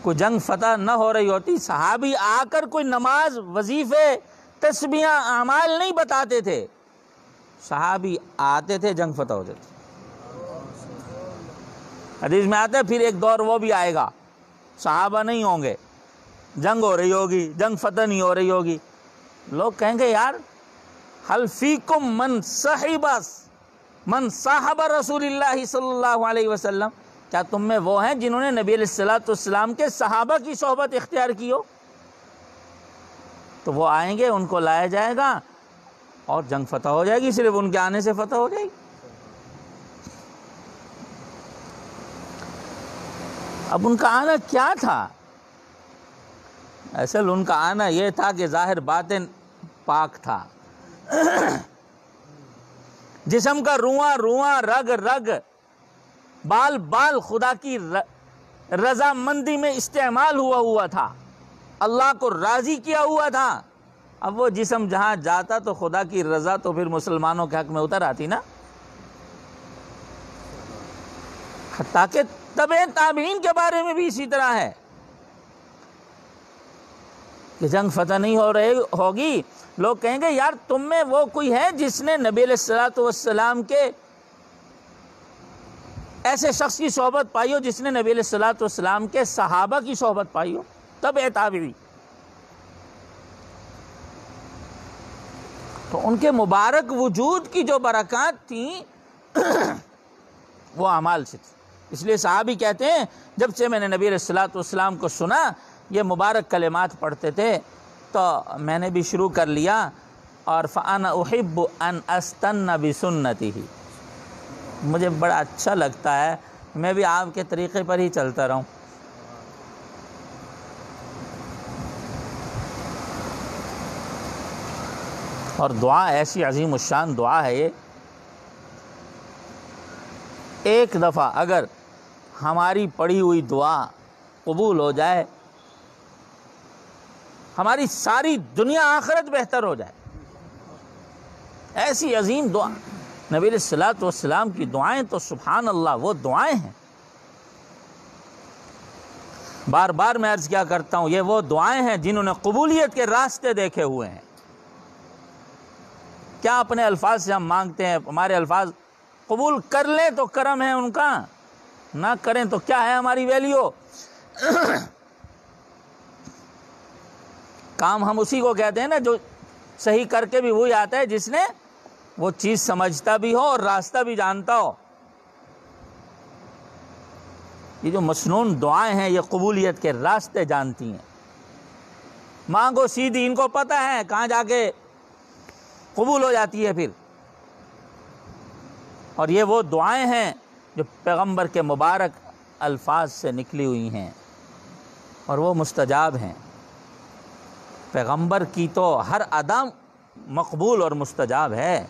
کوئی جنگ فتح نہ ہو رہی ہوتی، صحابی آ کر کوئی نماز، وظیفے، تسبیحاں، اعمال نہیں بتاتے تھے، صحابی آتے تھے، جنگ فتح ہو جاتی۔ حدیث میں آتا ہے پھر ایک دور وہ بھی آئے گا، صحابہ نہیں ہوں گے، جنگ ہو رہی ہوگی، جنگ فتح نہیں ہو رہی ہوگی، لوگ کہیں گے یار حل فیکم من صاحب رسول اللہ صلی اللہ علیہ وسلم، کیا تم میں وہ ہیں جنہوں نے نبی علیہ الصلوۃ والسلام کے صحابہ کی صحبت اختیار کی ہو؟ تو وہ آئیں گے، ان کو لایا جائے گا اور جنگ فتح ہو جائے گی، صرف ان کے آنے سے فتح ہو جائے گی۔ اب ان کا آنا کیا تھا؟ اصل ان کا آنا یہ تھا کہ ظاہر باطن پاک تھا، جسم کا رواں رواں، رگ رگ، بال بال خدا کی رضامندی میں استعمال ہوا تھا، اللہ کو راضی کیا ہوا تھا۔ اب وہ جسم جہاں جاتا تو خدا کی رضا تو پھر مسلمانوں کے حق میں اتر آتی نا۔ حتیٰ کہ تبع تابعین کے بارے میں بھی اسی طرح ہے کہ جنگ فتح نہیں ہوگی، لوگ کہیں گے یار تم میں وہ کوئی ہے جس نے نبی علیہ الصلوۃ والسلام کے ایسے شخص کی صحبت پائی ہو جس نے نبی علیہ الصلوۃ والسلام کے صحابہ کی صحبت پائی ہو، تبع تابعی۔ تو ان کے مبارک وجود کی جو برکات تھیں وہ اعمال سے تھی۔ اس لیے صحابی کہتے ہیں جب سے میں نے نبی علیہ الصلوۃ والسلام کو سنا، یہ مبارک کلمات پڑھتے تھے، تو میں نے بھی شروع کر لیا، اور فَأَنَا أُحِبُّ أَنْ أَسْتَنَّ بِسُنَّتِهِ، مجھے بڑا اچھا لگتا ہے میں بھی آپ کے طریقے پر ہی چلتا رہوں۔ اور دعا ایسی عظیم الشان دعا ہے یہ، ایک دفعہ اگر ہماری پڑھی ہوئی دعا قبول ہو جائے، ہماری ساری دنیا آخرت بہتر ہو جائے۔ ایسی عظیم دعا، نبی علیہ الصلوۃ والسلام کی دعائیں تو سبحان اللہ وہ دعائیں ہیں۔ بار بار میں عرض کیا کرتا ہوں، یہ وہ دعائیں ہیں جنہوں نے قبولیت کے راستے دیکھے ہوئے ہیں۔ کیا اپنے الفاظ سے ہم مانگتے ہیں، ہمارے الفاظ قبول کر لیں تو کرم ہے ان کا، نہ کریں تو کیا ہے ہماری ویلیو؟ کام ہم اسی کو کہتے ہیں نا جو صحیح کر کے بھی وہی آتا ہے جس نے وہ چیز سمجھتا بھی ہو اور راستہ بھی جانتا ہو۔ یہ جو مسنون دعائیں ہیں یہ قبولیت کے راستے جانتی ہیں۔ مانگو سیدھی، ان کو پتہ ہے کہاں جا کے قبول ہو جاتی ہے پھر۔ اور یہ وہ دعائیں ہیں جو پیغمبر کے مبارک الفاظ سے نکلی ہوئی ہیں اور وہ مستجاب ہیں۔ پیغمبر کی تو ہر ادا مقبول اور مستجاب ہے،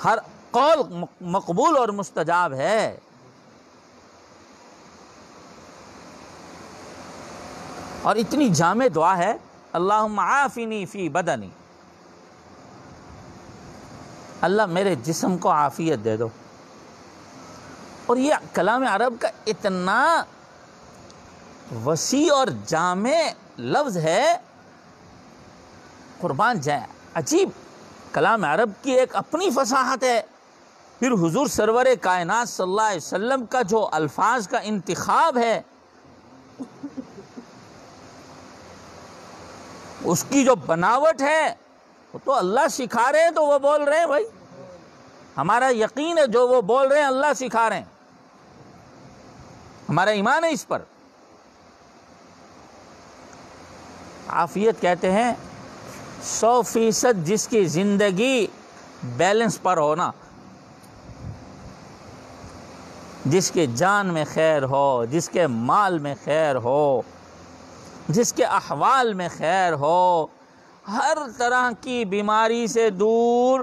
ہر قول مقبول اور مستجاب ہے۔ اور اتنی جامع دعا ہے، اللہم عافنی فی بدنی، اللہ میرے جسم کو عافیت دے دو۔ اور یہ کلام عرب کا اتنا وسیع اور جامع لفظ ہے، قربان جائے، عجیب کلام عرب کی ایک اپنی فصاحت ہے۔ پھر حضور سرور کائنات صلی اللہ علیہ وسلم کا جو الفاظ کا انتخاب ہے، اس کی جو بناوٹ ہے، وہ تو اللہ سکھا رہے ہیں تو وہ بول رہے ہیں بھائی، ہمارا یقین ہے جو وہ بول رہے ہیں اللہ سکھا رہے ہیں، ہمارا ایمان ہے اس پر۔ عافیت کہتے ہیں 100% جس کی زندگی بیلنس پر ہونا، جس کے جان میں خیر ہو، جس کے مال میں خیر ہو، جس کے احوال میں خیر ہو، ہر طرح کی بیماری سے دور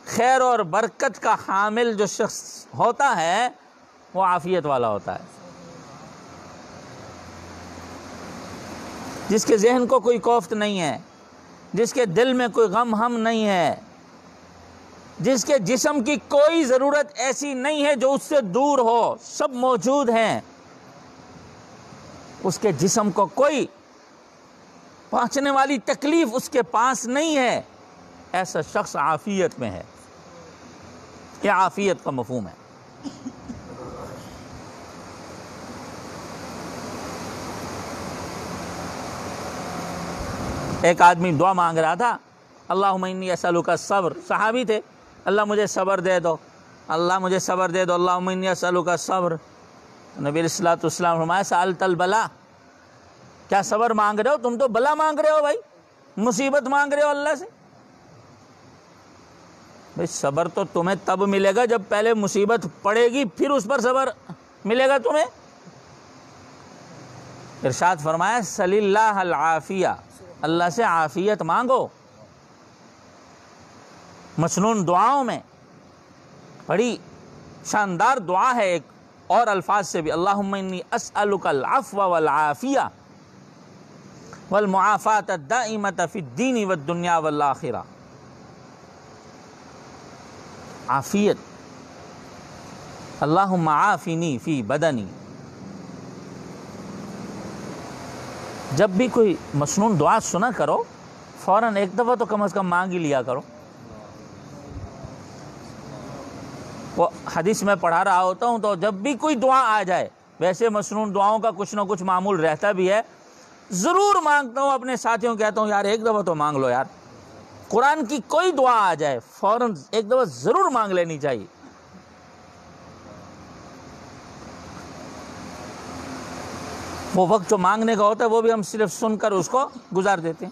خیر اور برکت کا حامل جو شخص ہوتا ہے وہ عافیت والا ہوتا ہے۔ جس کے ذہن کو کوئی کوفت نہیں ہے، جس کے دل میں کوئی غم ہم نہیں ہے، جس کے جسم کی کوئی ضرورت ایسی نہیں ہے جو اس سے دور ہو، سب موجود ہیں، اس کے جسم کو کوئی پہنچنے والی تکلیف اس کے پاس نہیں ہے، ایسا شخص عافیت میں ہے۔ یہ عافیت کا مفہوم ہے۔ ایک آدمی دعا مانگ رہا تھا، اللہم انی اسألک الصبر، صحابی تھے، اللہ مجھے صبر دے دو، اللہ مجھے صبر دے دو، اللہم انی اسألک الصبر۔ نبی علیہ الصلوۃ والسلام فرمایا سألت البلا، کیا صبر مانگ رہے ہو؟ تم تو بلا مانگ رہے ہو بھائی، مصیبت مانگ رہے ہو اللہ سے۔ بھائی صبر تو تمہیں تب ملے گا جب پہلے مصیبت پڑے گی، پھر اس پر صبر ملے گا تمہیں۔ ارشاد فرمایا سل اللہ العافیہ، اللہ سے عافیت مانگو۔ مسنون دعاؤں میں بڑی شاندار دعا ہے ایک اور الفاظ سے بھی، اللہم انی اسألک العفو والعافیہ والمعافاة الدائمۃ فی الدین والدنیا والآخرہ۔ عافیت، اللہم عافنی فی بدنی۔ جب بھی کوئی مسنون دعا سنا کرو، فوراً ایک دفعہ تو کم از کم مانگ ہی لیا کرو۔ وہ حدیث میں پڑھا رہا ہوتا ہوں تو جب بھی کوئی دعا آ جائے، ویسے مسنون دعاؤں کا کچھ نہ کچھ معمول رہتا بھی ہے، ضرور مانگتا ہوں، اپنے ساتھیوں کہتا ہوں یار ایک دفعہ تو مانگ لو یار، قرآن کی کوئی دعا آ جائے فوراً ایک دفعہ ضرور مانگ لینی چاہیے۔ وہ وقت جو مانگنے کا ہوتا ہے وہ بھی ہم صرف سن کر اس کو گزار دیتے ہیں۔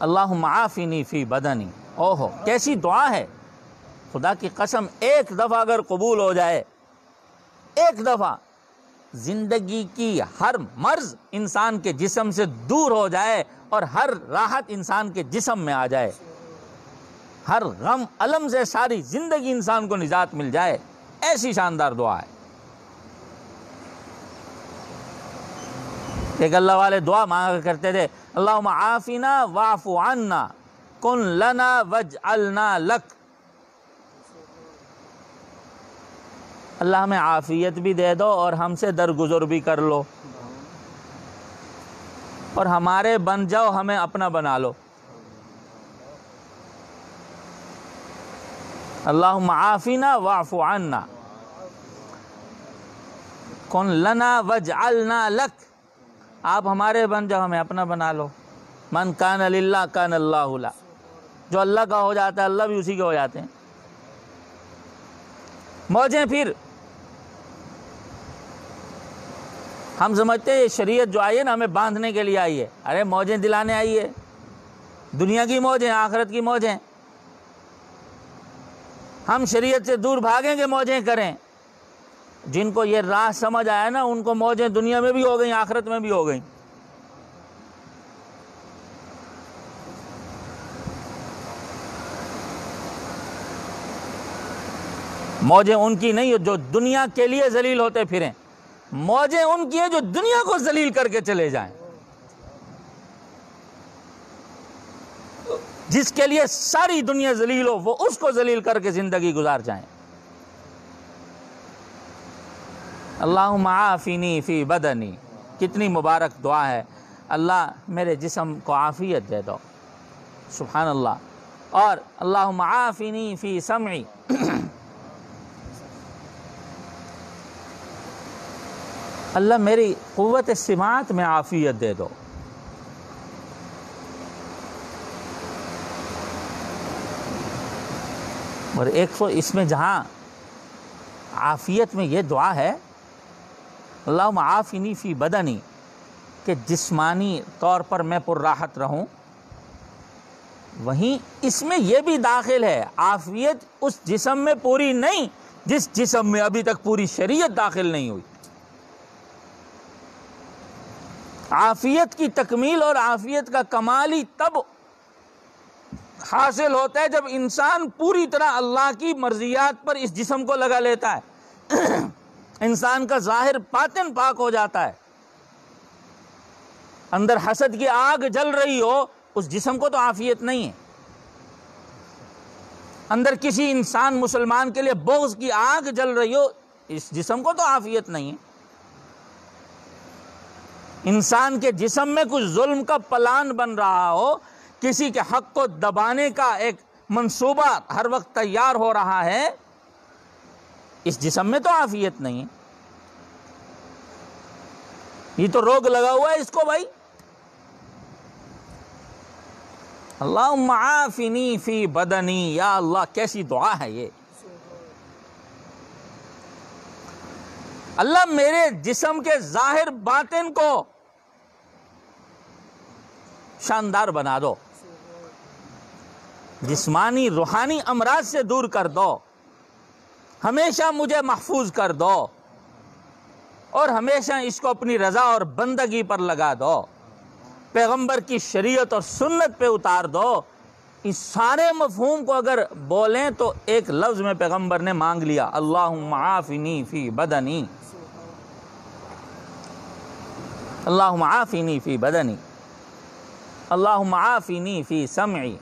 اللہم عافنی فی بدنی، اوہو کیسی دعا ہے، خدا کی قسم ایک دفعہ اگر قبول ہو جائے، ایک دفعہ زندگی کی ہر مرض انسان کے جسم سے دور ہو جائے اور ہر راحت انسان کے جسم میں آ جائے، ہر غم الم سے ساری زندگی انسان کو نجات مل جائے، ایسی شاندار دعا ہے۔ ایک اللہ والے دعا مانگا کرتے تھے، اللہم عافنا واعف عنا کن لنا واجعلنا لک۔ اللہ ہمیں عافیت بھی دے دو اور ہم سے درگزر بھی کر لو، اور ہمارے بن جاؤ، ہمیں اپنا بنا لو۔ اللہم عافنا واعف عنا کن لنا واجعلنا لک، آپ ہمارے بن جاؤ، ہمیں اپنا بنا لو۔ من کان للہ کان اللہ لہ، جو اللہ کا ہو جاتا ہے اللہ بھی اسی کے ہو جاتے ہیں۔ موجیں پھر ہم سمجھتے ہیں یہ شریعت جو آئی ہے نا ہمیں باندھنے کے لیے آئی ہے، ارے موجیں دلانے آئی ہے، دنیا کی موجیں، آخرت کی موجیں۔ ہم شریعت سے دور بھاگیں گے موجیں کریں، جن کو یہ راہ سمجھ آیا نا ان کو موجیں دنیا میں بھی ہو گئیں، آخرت میں بھی ہو گئیں۔ موجیں ان کی نہیں جو دنیا کے لیے ذلیل ہوتے پھریں، موجیں ان کی ہیں جو دنیا کو ذلیل کر کے چلے جائیں، جس کے لیے ساری دنیا ذلیل ہو وہ اس کو ذلیل کر کے زندگی گزار جائیں۔ اللہم عافنی فی بدنی، کتنی مبارک دعا ہے، اللہ میرے جسم کو عافیت دے دو، سبحان اللہ۔ اور اللہم عافنی فی سمعی، اللہ میری قوت سماعت میں عافیت دے دو۔ اور اس میں جہاں عافیت میں یہ دعا ہے اللہم عافنی فی بدنی، کہ جسمانی طور پر میں پر راحت رہوں، وہیں اس میں یہ بھی داخل ہے عافیت اس جسم میں پوری نہیں جس جسم میں ابھی تک پوری شریعت داخل نہیں ہوئی۔ عافیت کی تکمیل اور عافیت کا کمال ہی تب حاصل ہوتا ہے جب انسان پوری طرح اللہ کی مرضیات پر اس جسم کو لگا لیتا ہے، انسان کا ظاہر باطن پاک ہو جاتا ہے، اندر حسد کی آگ جل رہی ہو، اس جسم کو تو عافیت نہیں ہے۔ اندر کسی انسان مسلمان کے لیے بغض کی آگ جل رہی ہو، اس جسم کو تو عافیت نہیں ہے۔ انسان کے جسم میں کچھ ظلم کا پلان بن رہا ہو، کسی کے حق کو دبانے کا ایک منصوبہ ہر وقت تیار ہو رہا ہے، اس جسم میں تو عافیت نہیں ہے۔ یہ تو روگ لگا ہوا ہے اس کو بھائی۔ اللہم عافنی فی بدنی، یا اللہ کیسی دعا ہے یہ۔ اللہ میرے جسم کے ظاہر باطن کو شاندار بنا دو، جسمانی روحانی امراض سے دور کر دو، ہمیشہ مجھے محفوظ کر دو، اور ہمیشہ اس کو اپنی رضا اور بندگی پر لگا دو، پیغمبر کی شریعت اور سنت پہ اتار دو۔ اس سارے مفہوم کو اگر بولیں تو ایک لفظ میں پیغمبر نے مانگ لیا، اللہم عافنی فی بدنی، اللہم عافنی فی بدنی، اللہم عافنی فی سمعی۔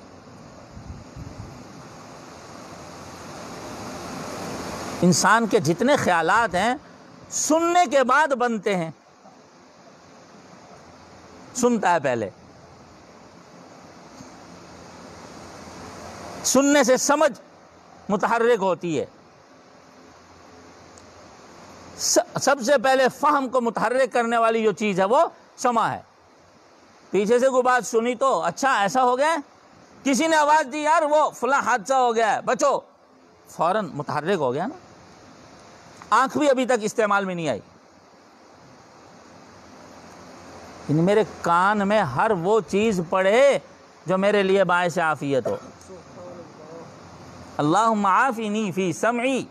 انسان کے جتنے خیالات ہیں سننے کے بعد بنتے ہیں، سنتا ہے پہلے، سننے سے سمجھ متحرک ہوتی ہے، سب سے پہلے فہم کو متحرک کرنے والی جو چیز ہے وہ سمع ہے۔ پیچھے سے کوئی بات سنی تو اچھا ایسا ہو گیا، کسی نے آواز دی یار وہ فلاں حادثہ ہو گیا ہے بچو، فوراً متحرک ہو گیا نا۔ آنکھ بھی ابھی تک استعمال میں نہیں آئی، یعنی میرے کان میں ہر وہ چیز پڑے جو میرے لیے باعث عافیت ہو۔ اللہم عافنی فی سمعی،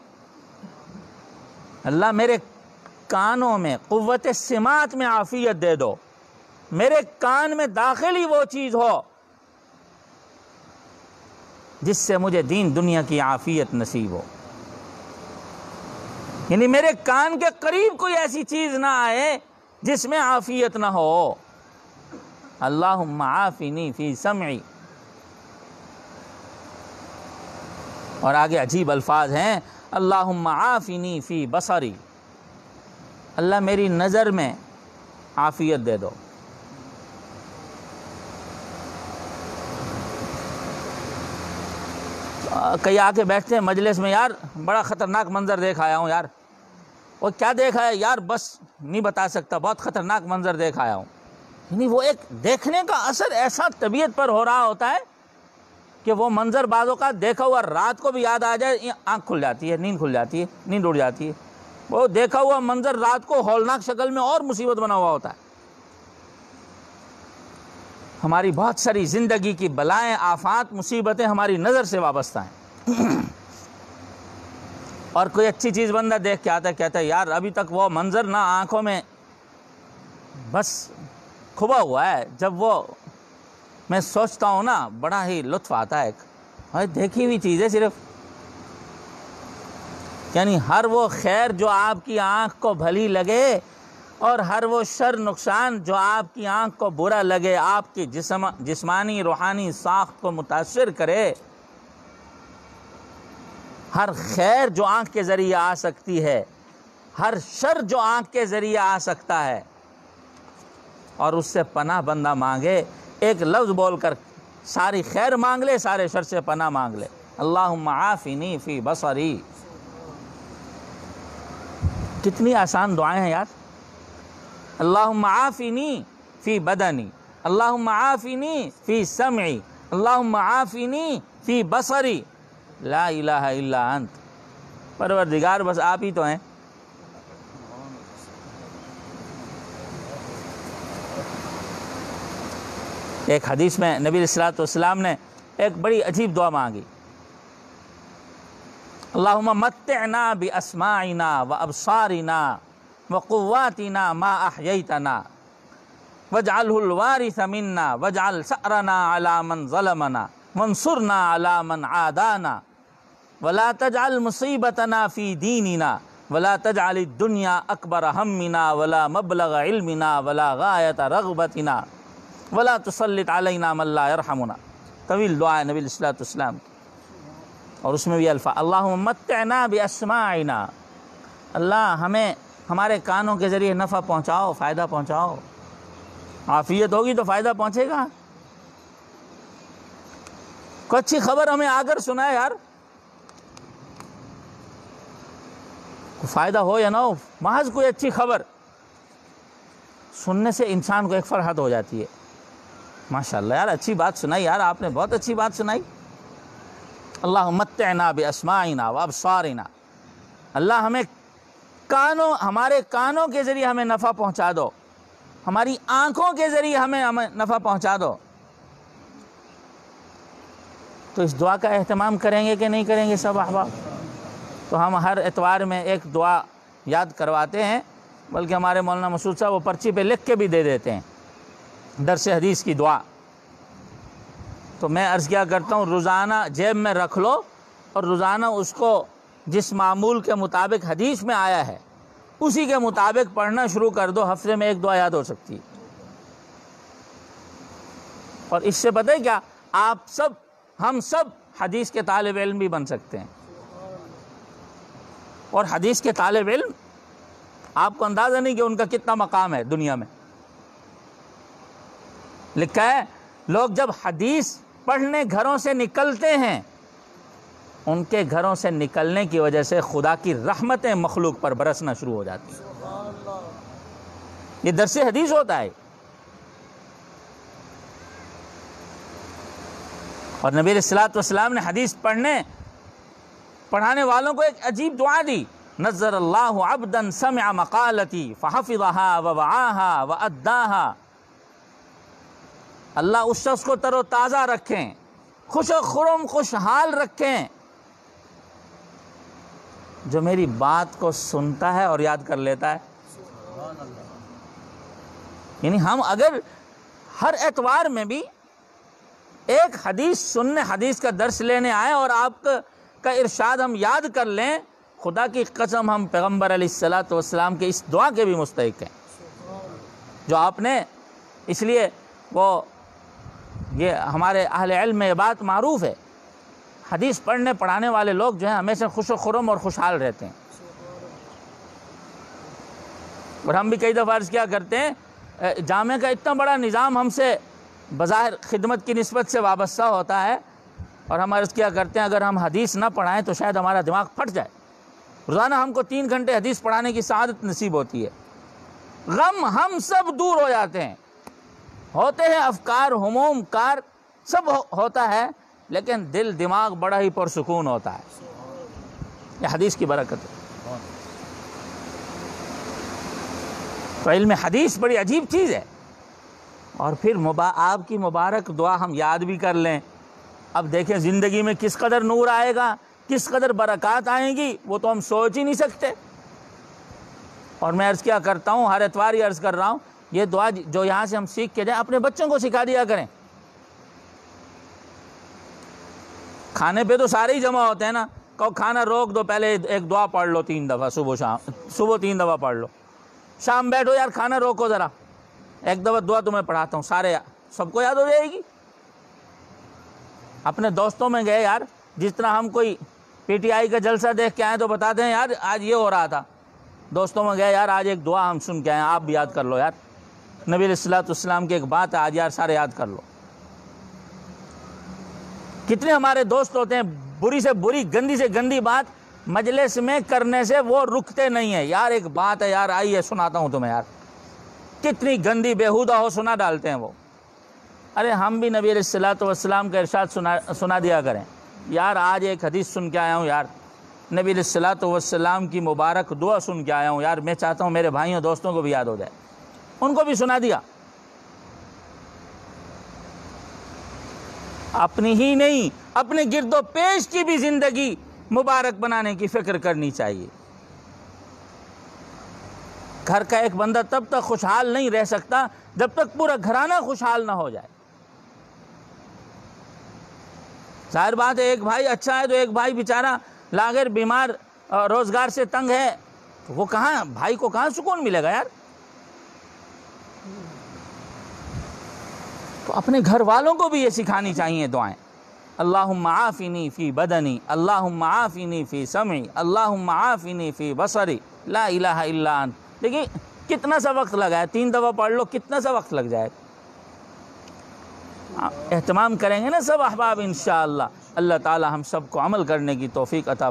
اللہ میرے کانوں میں قوت سماعت میں عافیت دے دو، میرے کان میں داخل ہی وہ چیز ہو جس سے مجھے دین دنیا کی عافیت نصیب ہو، یعنی میرے کان کے قریب کوئی ایسی چیز نہ آئے جس میں عافیت نہ ہو۔ اللہم عافنی فی سمعی، اور آگے عجیب الفاظ ہیں، اللہم عافنی فی بصری، اللہ میری نظر میں عافیت دے دو۔ کئی آ کے بیٹھتے ہیں مجلس میں، یار بڑا خطرناک منظر دیکھ آیا ہوں یار، وہ کیا دیکھا ہے یار، بس نہیں بتا سکتا، بہت خطرناک منظر دیکھ آیا ہوں۔ یعنی وہ ایک دیکھنے کا اثر ایسا طبیعت پر ہو رہا ہوتا ہے کہ وہ منظر بعضوں کا دیکھا ہوا رات کو بھی یاد آ جائے، آنکھ کھل جاتی ہے، نیند کھل جاتی ہے، نیند اڑ جاتی ہے۔ وہ دیکھا ہوا منظر رات کو ہولناک شکل میں اور مصیبت بنا ہوا ہوتا ہے۔ ہماری بہت ساری زندگی کی بلائیں، آفات، مصیبتیں ہماری نظر سے وابستہ ہیں۔ اور کوئی اچھی چیز بندہ دیکھ کے آتا ہے، کہتا ہے یار ابھی تک وہ منظر نہ آنکھوں میں بس کھبا ہوا ہے، جب وہ میں سوچتا ہوں نا بڑا ہی لطف آتا ہے، دیکھی ہوئی چیز ہے صرف، یعنی ہر وہ خیر جو آپ کی آنکھ کو بھلی لگے اور ہر وہ شر نقصان جو آپ کی آنکھ کو برا لگے، آپ کی جسمانی روحانی ساخت کو متاثر کرے، ہر خیر جو آنکھ کے ذریعے آ سکتی ہے، ہر شر جو آنکھ کے ذریعے آ سکتا ہے، اور اس سے پناہ بندہ مانگے، ایک لفظ بول کر ساری خیر مانگ لے، سارے شر سے پناہ مانگ لے، اللہم عافنی فی بصری۔ کتنی آسان دعائیں ہیں یار۔ اللہم عافنی فی بدنی، اللہم عافنی فی سمعی، اللہم عافنی فی بصری، لا الہ الا انت، پروردگار بس آپ ہی تو ہیں۔ ایک حدیث میں نبی علیہ الصلوۃ والسلام نے ایک بڑی عجیب دعا مانگی، اللہم متعنا باسماعنا وابصارنا وقواتنا ما احییتنا واجعلہ الوارث منا واجعل ثأرنا علی من ظلمنا وانصرنا علی من عادانا ولا تجعل مصیبتنا فی دیننا ولا تجعل الدنیا اکبر ہمنا ولا مبلغ علمنا ولا غایۃ رغبتنا ولا تسلط علینا من لا یرحمنا. طویل دعا ہے نبی علیہ الصلوۃ والسلام کی، اور اس میں بھی الفاظ اللہم متعنا باسماعنا، اللہ ہمیں ہمارے کانوں کے ذریعے نفع پہنچاؤ، فائدہ پہنچاؤ. عافیت ہوگی تو فائدہ پہنچے گا. کوئی اچھی خبر ہمیں آ کر سنائے یار، فائدہ ہو یا نہ ہو، محض کوئی اچھی خبر سننے سے انسان کو ایک فرحت ہو جاتی ہے. ماشاءاللہ یار اچھی بات سنائی، یار آپ نے بہت اچھی بات سنائی. اللہم متعنا باسماعنا وابصارنا، اللہ ہمیں ہمارے کانوں کے ذریعے ہمیں نفع پہنچا دو، ہماری آنکھوں کے ذریعے ہمیں نفع پہنچا دو. تو اس دعا کا اہتمام کریں گے کہ نہیں کریں گے سب احباب؟ تو ہم ہر اتوار میں ایک دعا یاد کرواتے ہیں، بلکہ ہمارے مولانا مسعود صاحب وہ پرچی پہ لکھ کے بھی دے دیتے ہیں، درس حدیث کی دعا. تو میں عرض کیا کرتا ہوں روزانہ جیب میں رکھ لو، اور روزانہ اس کو جس معمول کے مطابق حدیث میں آیا ہے اسی کے مطابق پڑھنا شروع کر دو. ہفتے میں ایک دعا یاد ہو سکتی ہے. اور اس سے پتہ ہے کیا، آپ سب ہم سب حدیث کے طالب علم بھی بن سکتے ہیں. اور حدیث کے طالب علم، آپ کو اندازہ نہیں کہ ان کا کتنا مقام ہے دنیا میں. لکھا ہے لوگ جب حدیث پڑھنے گھروں سے نکلتے ہیں، ان کے گھروں سے نکلنے کی وجہ سے خدا کی رحمتیں مخلوق پر برسنا شروع ہو جاتی ہیں. یہ درس حدیث ہوتا ہے. اور نبی علیہ الصلوۃ والسلام نے حدیث پڑھانے والوں کو ایک عجیب دعا دی، نظر اللہ عبدا سمع مقالتی فحفظها ووعاها واداها. اللہ اس شخص کو تر و تازہ رکھیں، خوش و خرم خوشحال رکھیں جو میری بات کو سنتا ہے اور یاد کر لیتا ہے. یعنی ہم اگر ہر اتوار میں بھی ایک حدیث سننے، حدیث کا درس لینے آئیں اور آپ کا ارشاد ہم یاد کر لیں، خدا کی قسم ہم پیغمبر علیہ الصلوۃ والسلام کے اس دعا کے بھی مستحق ہیں جو آپ نے. اس لیے یہ ہمارے اہل علم میں یہ بات معروف ہے، حدیث پڑھنے پڑھانے والے لوگ جو ہیں ہمیشہ خوش و خرم اور خوشحال رہتے ہیں. اور ہم بھی کئی دفعہ عرض کیا کرتے ہیں، جامعہ کا اتنا بڑا نظام ہم سے بظاہر خدمت کی نسبت سے وابستہ ہوتا ہے، اور ہم عرض کیا کرتے ہیں اگر ہم حدیث نہ پڑھائیں تو شاید ہمارا دماغ پھٹ جائے. روزانہ ہم کو 3 گھنٹے حدیث پڑھانے کی سعادت نصیب ہوتی ہے. غم ہم سب دور ہو جاتے ہیں، ہوتے ہیں افکار، ہموم، کار سب ہوتا ہے، لیکن دل دماغ بڑا ہی پرسکون ہوتا ہے. یہ حدیث کی برکت ہے. تو علم حدیث بڑی عجیب چیز ہے. اور پھر آپ کی مبارک دعا ہم یاد بھی کر لیں. اب دیکھیں زندگی میں کس قدر نور آئے گا، کس قدر برکات آئیں گی، وہ تو ہم سوچ ہی نہیں سکتے. اور میں عرض کیا کرتا ہوں، ہر اتوار ہی عرض کر رہا ہوں، یہ دعا جو یہاں سے ہم سیکھ کے جائیں اپنے بچوں کو سکھا دیا کریں. کھانے پہ تو سارے ہی جمع ہوتے ہیں نا، کہو کھانا روک دو، پہلے ایک دعا پڑھ لو 3 دفعہ، صبح 3 دفعہ پڑھ لو، شام بیٹھو یار کھانا روکو ذرا، ایک دفعہ دعا تمہیں پڑھاتا ہوں، سارے سب کو یاد ہو جائے گی. اپنے دوستوں میں گئے یار، جس طرح ہم کوئی پی ٹی آئی کا جلسہ دیکھ کے آئے تو بتاتے ہیں یار آج یہ ہو رہا تھا. دوستوں میں گئے یار آج ایک دعا ہم سن کے آئے، آپ بھی یاد کر لو یار، نبی علیہ الصلوۃ والسلام کی ایک بات ہے، آج یار سارے یاد کر لو. کتنے ہمارے دوست ہوتے ہیں بری سے بری، گندی سے گندی بات مجلس میں کرنے سے وہ رکتے نہیں ہیں. یار ایک بات ہے یار، آئیے سناتا ہوں تمہیں یار، کتنی گندی بیہودہ ہو سنا ڈالتے ہیں وہ. ارے ہم بھی نبی علیہ الصلوۃ والسلام کا ارشاد سنا دیا کریں. یار آج ایک حدیث سن کے آیا ہوں یار، نبی علیہ الصلوۃ والسلام کی مبارک دعا سن کے آیا ہوں یار، میں چاہتا ہوں میرے بھائیوں دوستوں کو بھی یاد ہو جائے. ان کو بھی سنا دیا. اپنی ہی نہیں، اپنے گرد و پیش کی بھی زندگی مبارک بنانے کی فکر کرنی چاہیے. گھر کا ایک بندہ تب تک خوشحال نہیں رہ سکتا جب تک پورا گھرانہ خوشحال نہ ہو جائے. ظاہر بات ہے ایک بھائی اچھا ہے تو ایک بھائی بیچارہ لاغر بیمار روزگار سے تنگ ہے، تو وہ کہاں بھائی کو کہاں سکون ملے گا یار؟ تو اپنے گھر والوں کو بھی یہ سکھانی چاہیے دعائیں. اللہم عافنی فی بدنی، اللہم عافنی فی سمعی، اللہم عافنی فی بصری، لا الہ الا انت. دیکھیں کتنا سا وقت لگا ہے، 3 دفعہ پڑھ لو کتنا سا وقت لگ جائے. اہتمام کریں گے نا سب احباب انشاءاللہ، اللہ تعالی ہم سب کو عمل کرنے کی توفیق عطا